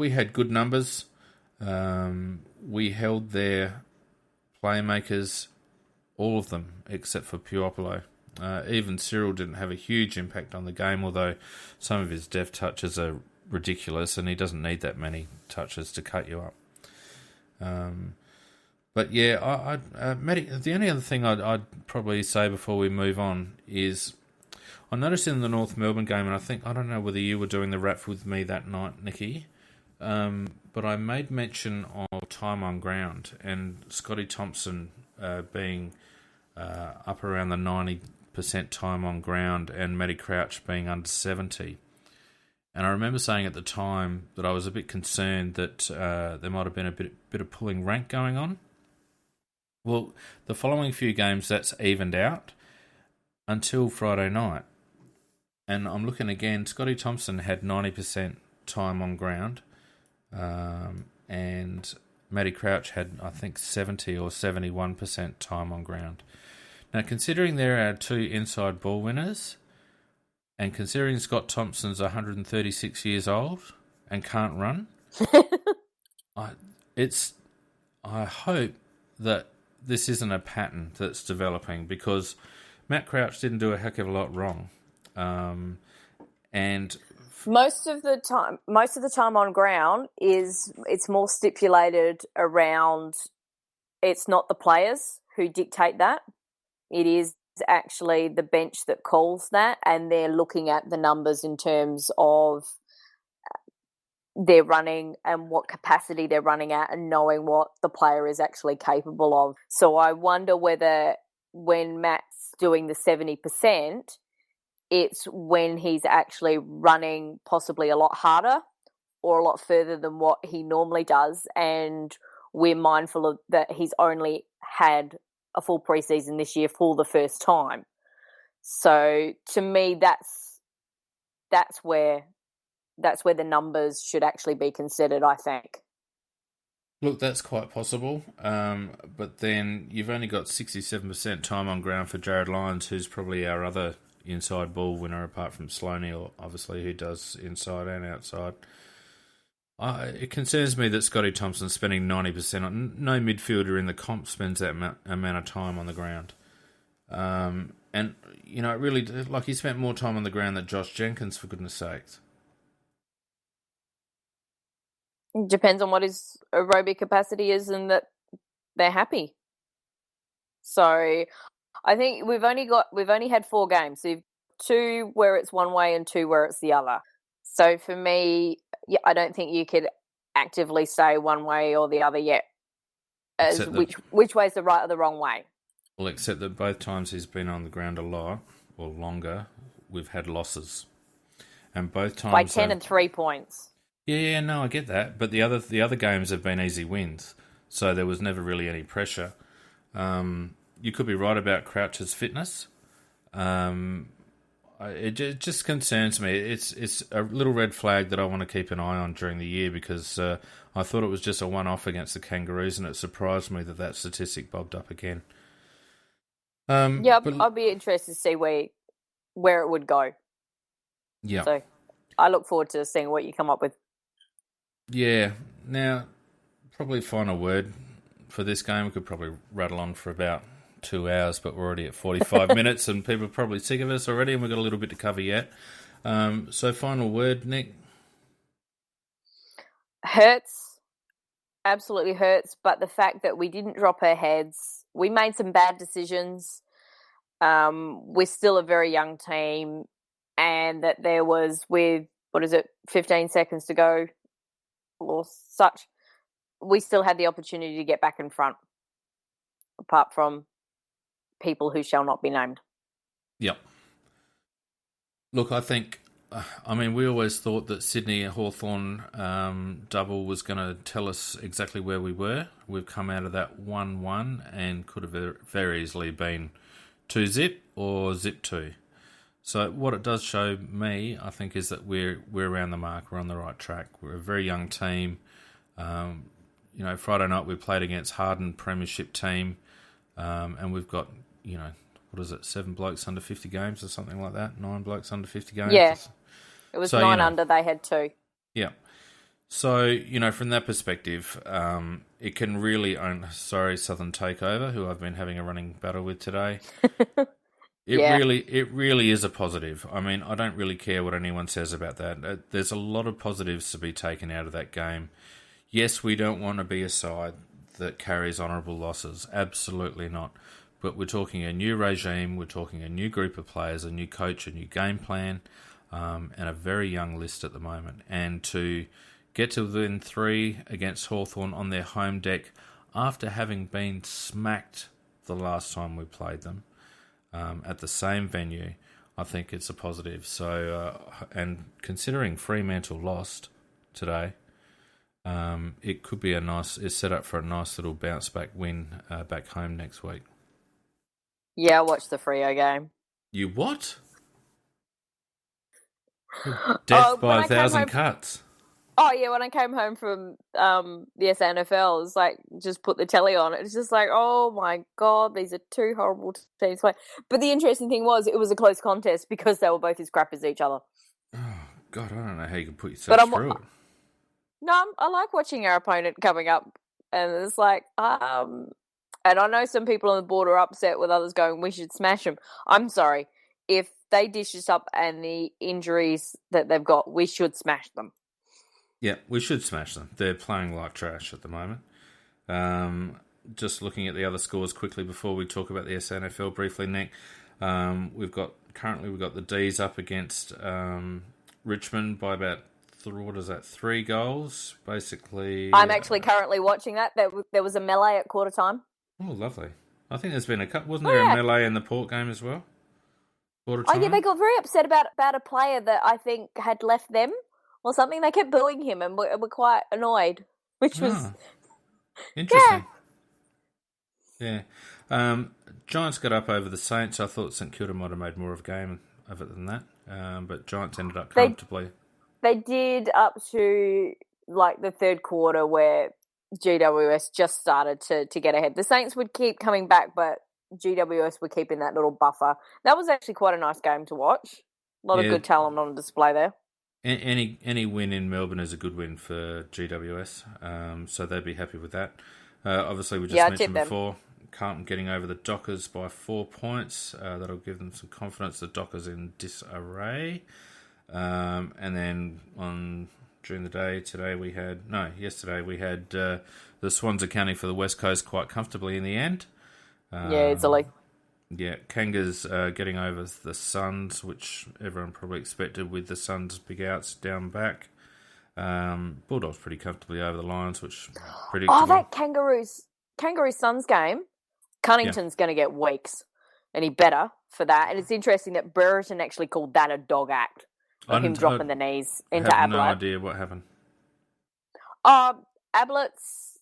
had good numbers. We held their playmakers, all of them, except for Puopolo. Even Cyril didn't have a huge impact on the game, although some of his deft touches are ridiculous and he doesn't need that many touches to cut you up. The only other thing I'd probably say before we move on is I noticed in the North Melbourne game, and I don't know whether you were doing the rap with me that night, Nikki, but I made mention of time on ground and Scotty Thompson being up around the 90% time on ground and Matty Crouch being under 70. And I remember saying at the time that I was a bit concerned that there might have been a bit of pulling rank going on. Well, the following few games, that's evened out until Friday night. And I'm looking again, Scotty Thompson had 90% time on ground, and Matty Crouch had, I think, 70 or 71% time on ground. Now, considering there are 2 inside ball winners, and considering Scott Thompson's 136 years old and can't run, I hope that this isn't a pattern that's developing, because Matt Crouch didn't do a heck of a lot wrong. And most of the time on ground it's more stipulated around, it's not the players who dictate that. It is actually the bench that calls that, and they're looking at the numbers in terms of they're running and what capacity they're running at and knowing what the player is actually capable of. So I wonder whether when Matt's doing the 70%, it's when he's actually running possibly a lot harder, or a lot further than what he normally does, and we're mindful of that he's only had a full preseason this year for the first time. So to me, that's where the numbers should actually be considered, I think. Look, that's quite possible, but then you've only got 67% time on ground for Jared Lyons, who's probably our other inside ball winner apart from Sloaney, or obviously who does inside and outside. It concerns me that Scotty Thompson's spending 90% on. No midfielder in the comp spends that amount of time on the ground. And, it really, like, he spent more time on the ground than Josh Jenkins, for goodness sakes. It depends on what his aerobic capacity is and that they're happy. So I think we've only had 4 games. So 2 where it's one way and 2 where it's the other. So for me, I don't think you could actively say one way or the other yet, as which way is the right or the wrong way. Well, except that both times he's been on the ground a lot or longer, we've had losses, and both times by 10 and 3 points. Yeah, no, I get that, but the other games have been easy wins, so there was never really any pressure. You could be right about Crouch's fitness. It just concerns me. It's a little red flag that I want to keep an eye on during the year, because I thought it was just a one-off against the Kangaroos, and it surprised me that statistic bobbed up again. I'd be interested to see where it would go. Yeah. So I look forward to seeing what you come up with. Yeah. Now, probably final word for this game. We could probably rattle on for about 2 hours, but we're already at 45 minutes, and people are probably sick of us already, and we've got a little bit to cover yet. So final word, Nick? Hurts. Absolutely hurts, but the fact that we didn't drop our heads, we made some bad decisions. We're still a very young team, and that there was, with, 15 seconds to go or such, we still had the opportunity to get back in front, apart from people who shall not be named. Yep. Look, I think, we always thought that Sydney Hawthorn double was going to tell us exactly where we were. We've come out of that 1-1 and could have very easily been 2-0 or 0-2. So what it does show me, I think, is that we're around the mark. We're on the right track. We're a very young team. Friday night we played against Harden Premiership team, and we've got, 7 blokes under 50 games or something like that? 9 blokes under 50 games? Yeah. It was 9 under, they had 2. Yeah. So, from that perspective, it can really Southern Takeover, who I've been having a running battle with today. It really is a positive. I don't really care what anyone says about that. There's a lot of positives to be taken out of that game. Yes, we don't want to be a side that carries honourable losses. Absolutely not. But we're talking a new regime, we're talking a new group of players, a new coach, a new game plan, and a very young list at the moment. And to get to within 3 against Hawthorn on their home deck after having been smacked the last time we played them, at the same venue, I think it's a positive. So, and considering Fremantle lost today, it could be it's set up for a nice little bounce back win back home next week. Yeah, I watched the Freo game. You what? Death by 1,000 cuts. Oh, yeah, when I came home from the SANFL, it was like, just put the telly on. It's just like, oh my God, these are 2 horrible teams. But the interesting thing was, it was a close contest because they were both as crap as each other. Oh, God, I don't know how you can put yourself through it. No, I like watching our opponent coming up. And it's like, and I know some people on the board are upset with others going, we should smash them. I'm sorry. If they dish this up and the injuries that they've got, we should smash them. Yeah, we should smash them. They're playing like trash at the moment. Just looking at the other scores quickly before we talk about the SANFL briefly, Nick. We've got the D's up against Richmond by about 3 goals, basically. I'm actually currently watching that. There was a melee at quarter time. Oh, lovely. I think there's been a couple. Wasn't there a melee in the Port game as well? Quarter time? Oh, yeah, they got very upset about a player that I think had left them or something. They kept booing him and were quite annoyed, which was interesting. Yeah. Giants got up over the Saints. I thought St Kilda might have made more of a game of it than that, but Giants ended up comfortably. They did up to like the third quarter where GWS just started to get ahead. The Saints would keep coming back, but GWS were keeping that little buffer. That was actually quite a nice game to watch. A lot of good talent on display there. Any win in Melbourne is a good win for GWS, so they'd be happy with that. Obviously, we just mentioned before, Carlton getting over the Dockers by 4 points. That'll give them some confidence. The Dockers in disarray. And then during the day yesterday we had the Swans accounting for the West Coast quite comfortably in the end. Easily. Yeah, Kangas getting over the Suns, which everyone probably expected with the Suns' big outs down back. Bulldogs pretty comfortably over the Lions, which predictable. Oh, that Kangaroos Suns game, Cunnington's going to get weeks, and he better for that. And it's interesting that Brereton actually called that a dog act. Him dropping the knees into Ablett. I have no idea what happened. Ablett's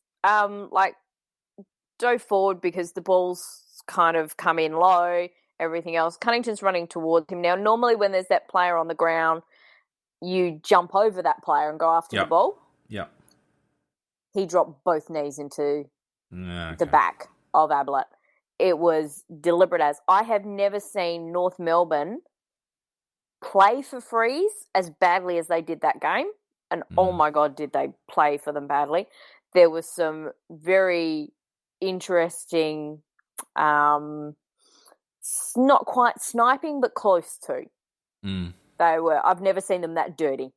dove forward because the ball's kind of come in low, everything else. Cunnington's running towards him. Now, normally when there's that player on the ground, you jump over that player and go after the ball. Yeah. He dropped both knees into the back of Ablett. It was deliberate as. I have never seen North Melbourne play for freeze as badly as they did that game. And oh my God, did they play for them badly. There was some very interesting, not quite sniping, but close to. They were. I've never seen them that dirty.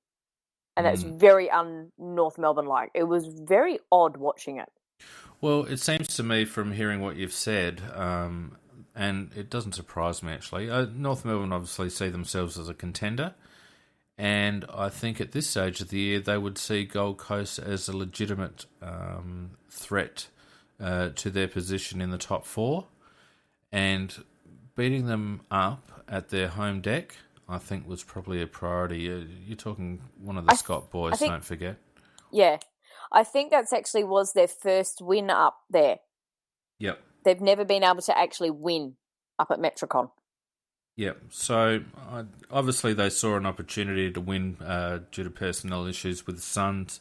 And that's very un-North Melbourne-like. It was very odd watching it. Well, it seems to me from hearing what you've said, and it doesn't surprise me, actually. North Melbourne obviously see themselves as a contender, and I think at this stage of the year they would see Gold Coast as a legitimate threat to their position in the top four, and beating them up at their home deck, I think, was probably a priority. You're talking one of the Scott boys, don't forget. Yeah. I think that's actually was their first win up there. Yep. They've never been able to actually win up at Metricon. Yep. So, obviously they saw an opportunity to win due to personnel issues with the Suns,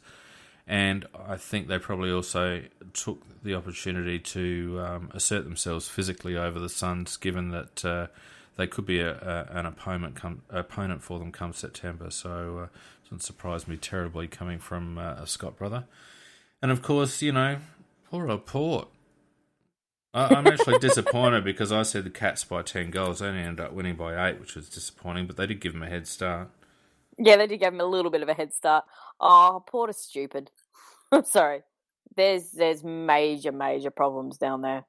and I think they probably also took the opportunity to assert themselves physically over the Suns, given that they could be an opponent for them come September. So it doesn't surprise me terribly coming from a Scott brother. And of course, poor old Port. I'm actually disappointed because I said the Cats by 10 goals. They only ended up winning by 8, which was disappointing, but they did give them a head start. Yeah, they did give them a little bit of a head start. Oh, Port is stupid. I'm sorry. There's major problems down there.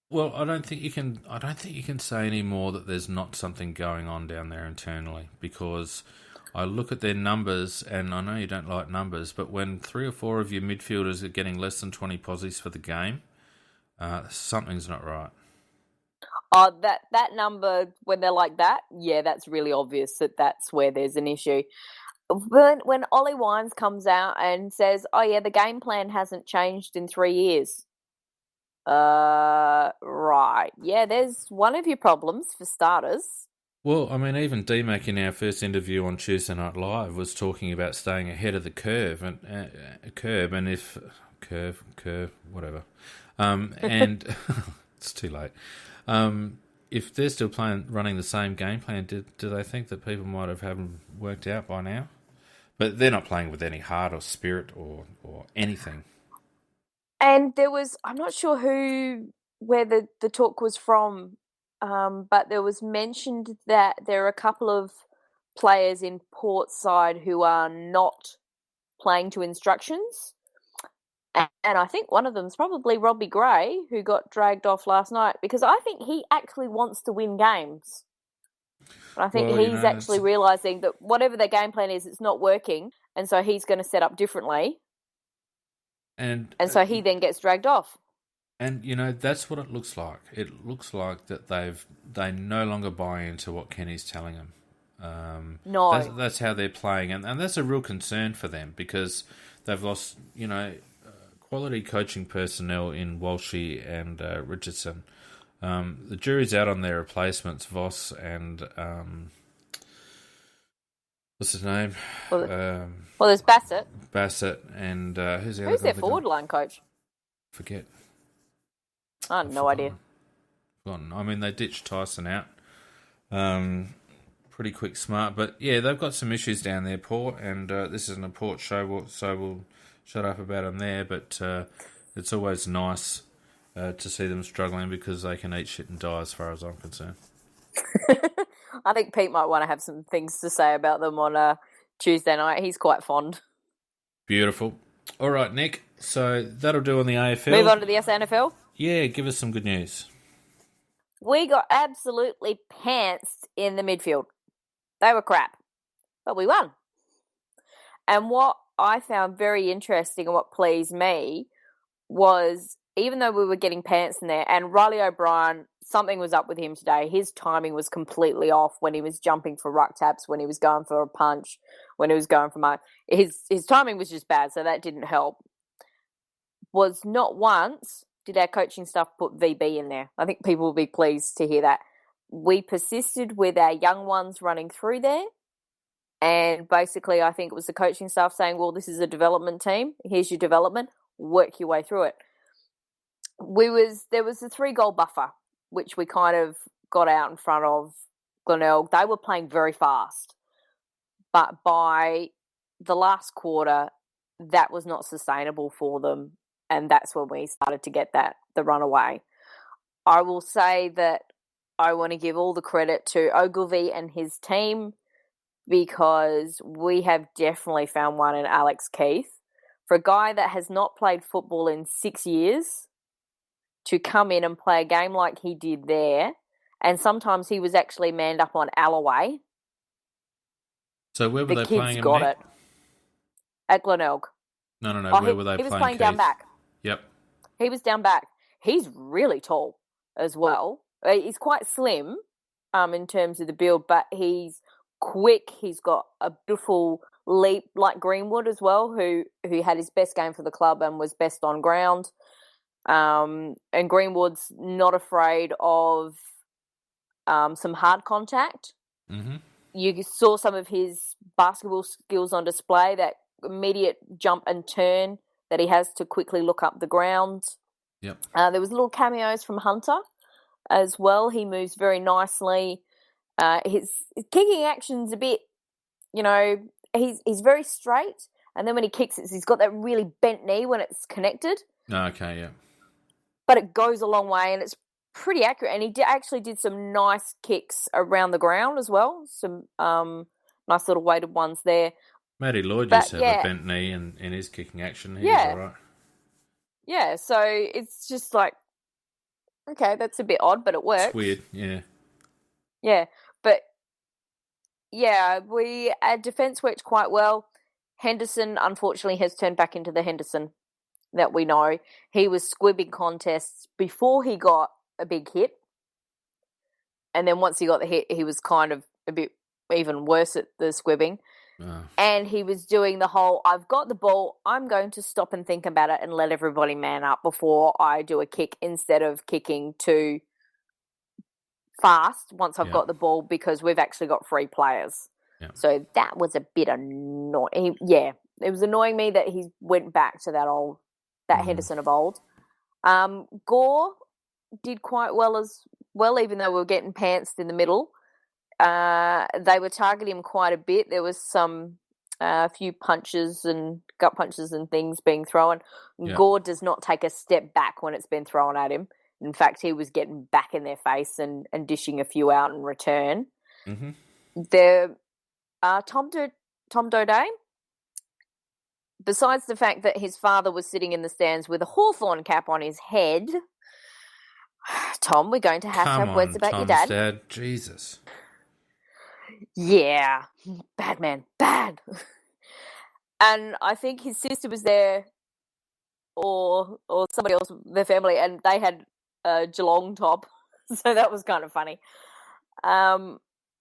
Well, I don't think you can say anymore that there's not something going on down there internally, because I look at their numbers, and I know you don't like numbers, but when 3 or 4 of your midfielders are getting less than 20 posies for the game, something's not right. Oh, that number, when they're like that, yeah, that's really obvious that's where there's an issue. When Ollie Wines comes out and says, oh yeah, the game plan hasn't changed in 3 years. Right. Yeah, there's one of your problems for starters. Well, I mean, even DMAC in our first interview on Tuesday Night Live was talking about staying ahead of the curve and whatever. And it's too late. If they're still running the same game plan, do they think that people might have haven't worked out by now? But they're not playing with any heart or spirit or anything. And there was, I'm not sure where the talk was from, but there was mentioned that there are a couple of players in Port's side who are not playing to instructions. And I think one of them is probably Robbie Gray, who got dragged off last night, because I think he actually wants to win games. And I think he's actually realising that whatever their game plan is, it's not working, and so he's going to set up differently. And so he then gets dragged off. And, that's what it looks like. It looks like that they no longer buy into what Kenny's telling them. No. That's how they're playing, and that's a real concern for them because they've lost, quality coaching personnel in Walshy and Richardson. The jury's out on their replacements, Voss and what's his name? Well, there's Bassett. Bassett and who's the other Who's guy? their forward line coach? Forget. I have no idea. Forgotten. I mean, they ditched Tyson out. Pretty quick, smart, but yeah, they've got some issues down there, Port, and this isn't a Port show, so we'll shut up about them there. But it's always nice to see them struggling because they can eat shit and die, as far as I'm concerned. I think Pete might want to have some things to say about them on Tuesday night. He's quite fond. Beautiful. All right, Nick. So that'll do on the AFL. Move on to the SNFL. Yeah, give us some good news. We got absolutely pantsed in the midfield. They were crap, but we won. And what I found very interesting and what pleased me was, even though we were getting pants in there, and Riley O'Brien, something was up with him today. His timing was completely off when he was jumping for ruck taps, when he was going for a punch, when he was going for his timing was just bad, so that didn't help. Was not once did our coaching staff put VB in there. I think people will be pleased to hear that. We persisted with our young ones running through there. And basically, I think it was the coaching staff saying, well, this is a development team. Here's your development. Work your way through it. There was a 3-goal buffer, which we kind of got out in front of Glenelg. They were playing very fast. But by the last quarter, that was not sustainable for them. And that's when we started to get the runaway. I will say that I want to give all the credit to Ogilvy and his team, because we have definitely found one in Alex Keith. For a guy that has not played football in 6 years to come in and play a game like he did there, and sometimes he was actually manned up on Alloway. So where were they playing him, got Nick? it. At Glenelg. No. Where were they playing? He was playing down back. Yep. He was down back. He's really tall as well. He's quite slim in terms of the build, but he's quick. He's got a beautiful leap like Greenwood as well, who had his best game for the club and was best on ground. And Greenwood's not afraid of some hard contact. Mm-hmm. You saw some of his basketball skills on display, that immediate jump and turn that he has to quickly look up the ground. Yep. There was little cameos from Hunter as well. He moves very nicely. His kicking action's a bit, he's very straight, and then when he kicks it, he's got that really bent knee when it's connected. Okay, yeah. But it goes a long way, and it's pretty accurate. And he actually did some nice kicks around the ground as well. Some nice little weighted ones there. Matty Lloyd used to have a bent knee in his kicking action. He was all right. Yeah, so it's just like, okay, that's a bit odd, but it works. It's weird, yeah. Yeah, but yeah, our defence worked quite well. Henderson, unfortunately, has turned back into the Henderson that we know. He was squibbing contests before he got a big hit. And then once he got the hit, he was kind of a bit even worse at the squibbing. Oh. And he was doing the whole, I've got the ball, I'm going to stop and think about it and let everybody man up before I do a kick, instead of kicking too fast once I've got the ball, because we've actually got 3 players. Yeah. So that was a bit annoying. Yeah, it was annoying me that he went back to that Henderson of old. Gore did quite well as well, even though we were getting pantsed in the middle. They were targeting him quite a bit. There was a few punches and gut punches and things being thrown. Yeah. Gore does not take a step back when it's been thrown at him. In fact, he was getting back in their face and dishing a few out in return. Mm-hmm. Tom Dodane, besides the fact that his father was sitting in the stands with a Hawthorn cap on his head, Tom, we're going to have words about your dad. Jesus. Yeah, bad man, bad. And I think his sister was there, or somebody else, their family, and they had a Geelong top, so that was kind of funny.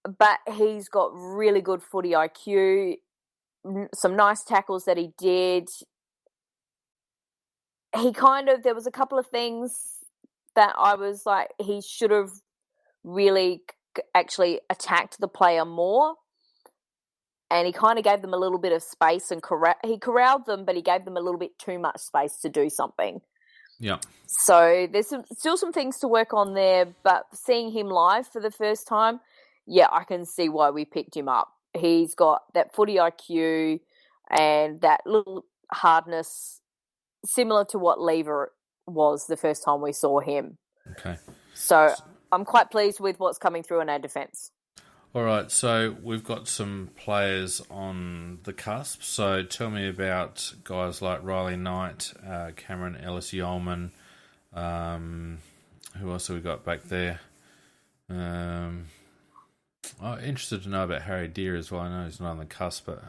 but he's got really good footy IQ, some nice tackles that he did. There was a couple of things that I was like, he should have really actually attacked the player more. And he kind of gave them a little bit of space and he corralled them, but he gave them a little bit too much space to do something. Yeah. So there's still some things to work on there, but seeing him live for the first time, yeah, I can see why we picked him up. He's got that footy IQ and that little hardness, similar to what Lever was the first time we saw him. Okay. So I'm quite pleased with what's coming through in our defence. All right, so we've got some players on the cusp. So tell me about guys like Riley Knight, Cameron Ellis-Yeoman. Who else have we got back there? Interested to know about Harry Deer as well. I know he's not on the cusp, but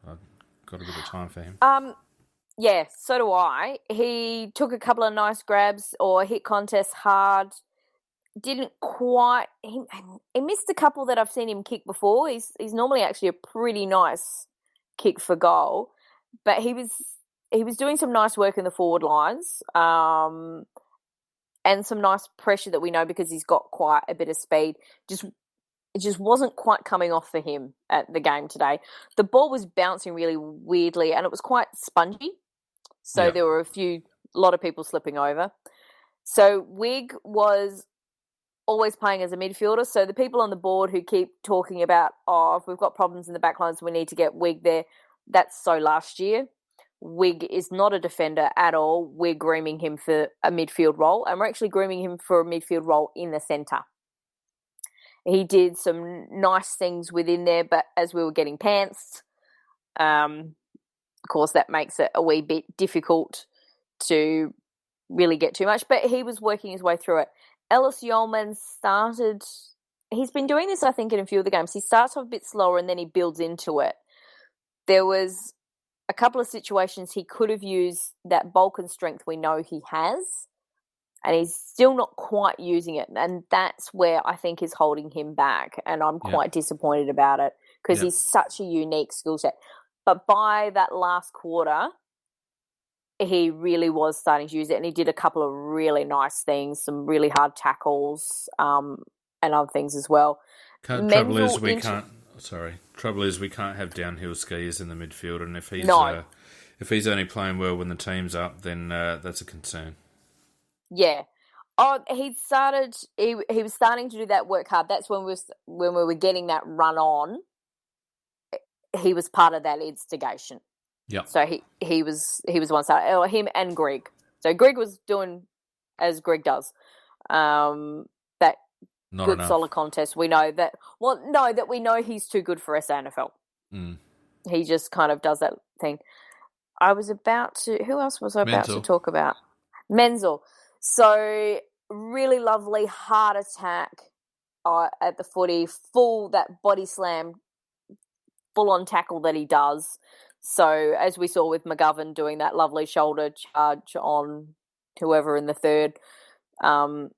I've got a bit of time for him. Yeah, so do I. He took a couple of nice grabs or hit contests hard. Didn't quite. He missed a couple that I've seen him kick before. He's normally actually a pretty nice kick for goal, but he was doing some nice work in the forward lines, and some nice pressure that we know because he's got quite a bit of speed. It just wasn't quite coming off for him at the game today. The ball was bouncing really weirdly, and it was quite spongy. So There were a lot of people slipping over. So Wig was always playing as a midfielder. So the people on the board who keep talking about, if we've got problems in the back lines, we need to get Wig there. That's so last year. Wig is not a defender at all. We're grooming him for a midfield role, and we're actually grooming him for a midfield role in the centre. He did some nice things within there, but as we were getting pantsed, of course, that makes it a wee bit difficult to really get too much, but he was working his way through it. Ellis-Yeoman he's been doing this, I think, in a few of the games. He starts off a bit slower and then he builds into it. There was a couple of situations he could have used that bulk and strength we know he has, and he's still not quite using it, and that's where I think is holding him back, and I'm quite disappointed about it because he's such a unique skill set. But by that last quarter, he really was starting to use it, and he did a couple of really nice things, some really hard tackles, and other things as well. Trouble is we can't have downhill skiers in the midfield, and if he's only playing well when the team's up, then that's a concern. Yeah. He was starting to do that work hard. That's when we were getting that run on. He was part of that instigation. Yeah. So he was one side, or him and Greg. So Greg was doing as Greg does. That not good enough. solid contest. We know that. Well, no, that we know he's too good for SANFL. He just kind of does that thing. Who else was I about to talk about? Menzel. So really lovely hard attack at the footy, that body slam, full on tackle that he does. So as we saw with McGovern doing that lovely shoulder charge on whoever in the third, and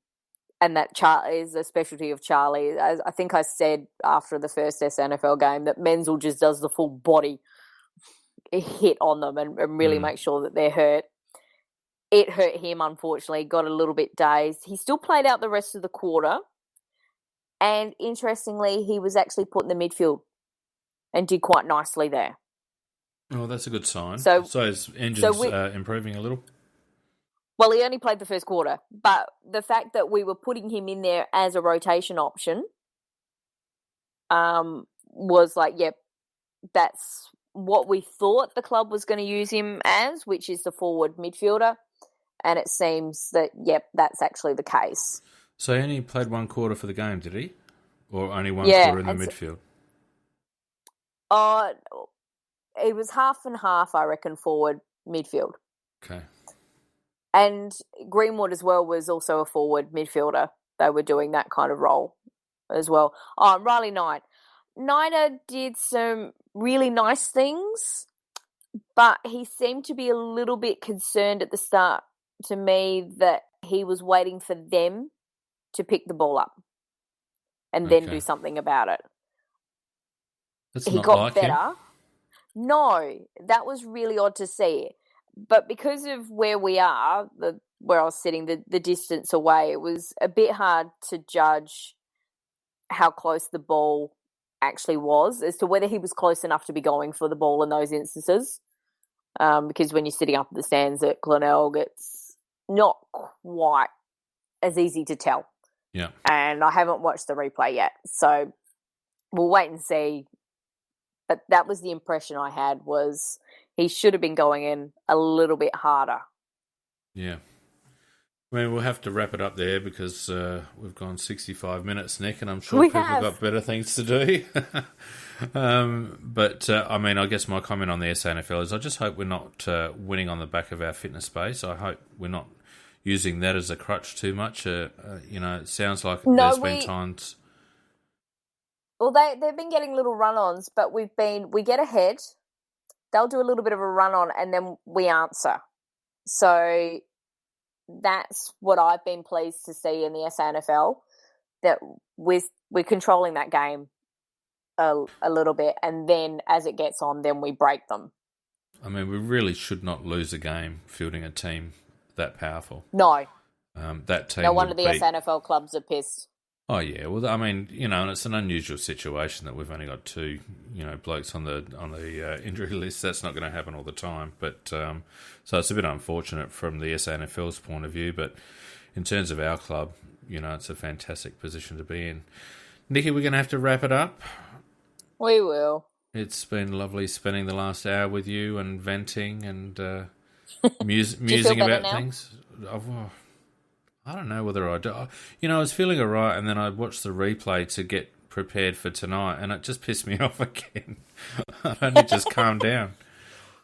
that is a specialty of Charlie. As I think I said after the first SNFL game that Menzel just does the full body hit on them and really make sure that they're hurt. It hurt him, unfortunately, got a little bit dazed. He still played out the rest of the quarter, and interestingly, he was actually put in the midfield and did quite nicely there. Oh, that's a good sign. So his engine's improving a little? Well, he only played the first quarter, but the fact that we were putting him in there as a rotation option was like, that's what we thought the club was going to use him as, which is the forward midfielder. And it seems that, that's actually the case. So he only played one quarter for the game, did he? Or only one quarter in the midfield? It was half and half, I reckon, forward, midfield. Okay. And Greenwood as well was also a forward midfielder. They were doing that kind of role as well. Riley Knight. Knighter did some really nice things, but he seemed to be a little bit concerned at the start to me that he was waiting for them to pick the ball up. and then Okay. do something about it. That's He not got like better. him. No, that was really odd to see. But because of where we are, where I was sitting, the distance away, it was a bit hard to judge how close the ball actually was, as to whether he was close enough to be going for the ball in those instances. Because when you're sitting up in the stands at Glenelg, it's not quite as easy to tell. Yeah. And I haven't watched the replay yet, so we'll wait and see. But that was the impression I had, was he should have been going in a little bit harder. Yeah. I mean, we'll have to wrap it up there because we've gone 65 minutes, Nick, and I'm sure people have got better things to do. I mean, I guess my comment on the SANFL is I just hope we're not winning on the back of our fitness base. I hope we're not using that as a crutch too much. It sounds like there's been times... Well, they've been getting little run-ons, but we get ahead, they'll do a little bit of a run-on, and then we answer. So that's what I've been pleased to see in the SANFL, that we're controlling that game a little bit, and then as it gets on, then we break them. I mean, we really should not lose a game fielding a team that powerful. No. That team. No wonder the SANFL clubs are pissed. Oh yeah, well, I mean, and it's an unusual situation that we've only got two, blokes on the injury list. That's not going to happen all the time, but so it's a bit unfortunate from the SANFL's point of view. But in terms of our club, it's a fantastic position to be in. Nikki, we're going to have to wrap it up. We will. It's been lovely spending the last hour with you and venting and musing about things. I don't know whether I do. I was feeling all right, and then I watched the replay to get prepared for tonight, and it just pissed me off again. I only just calmed down.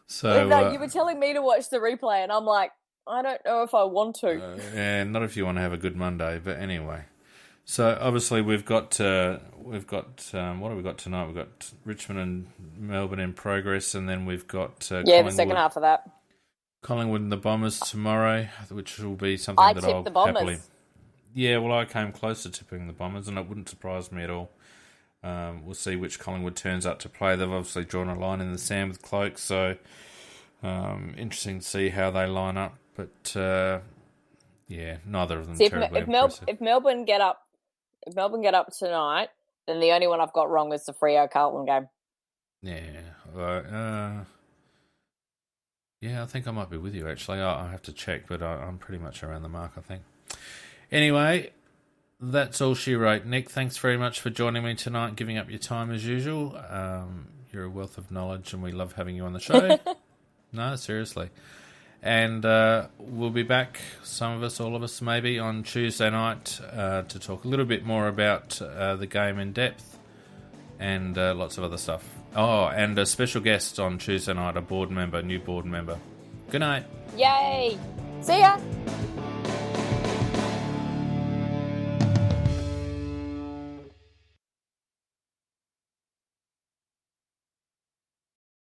So no, you were telling me to watch the replay, and I'm like, I don't know if I want to. Yeah, not if you want to have a good Monday. But anyway, so obviously we've got what have we got tonight? We've got Richmond and Melbourne in progress, and then we've got the second half of that. Collingwood and the Bombers tomorrow, which will be something that I'll the Bombers. Happily... Yeah, well, I came close to tipping the Bombers, and it wouldn't surprise me at all. We'll see which Collingwood turns up to play. They've obviously drawn a line in the sand with Cloak, so interesting to see how they line up. But neither of them terribly impressive. If Melbourne get up tonight, then the only one I've got wrong is the Freo Carlton game. Yeah. Yeah, I think I might be with you, actually. I'll have to check, but I'm pretty much around the mark, I think. Anyway, that's all she wrote. Nick, thanks very much for joining me tonight, giving up your time as usual. You're a wealth of knowledge, and we love having you on the show. No, seriously. And we'll be back, some of us, all of us maybe, on Tuesday night to talk a little bit more about the game in depth and lots of other stuff. Oh, and a special guest on Tuesday night, a new board member. Good night. Yay! See ya!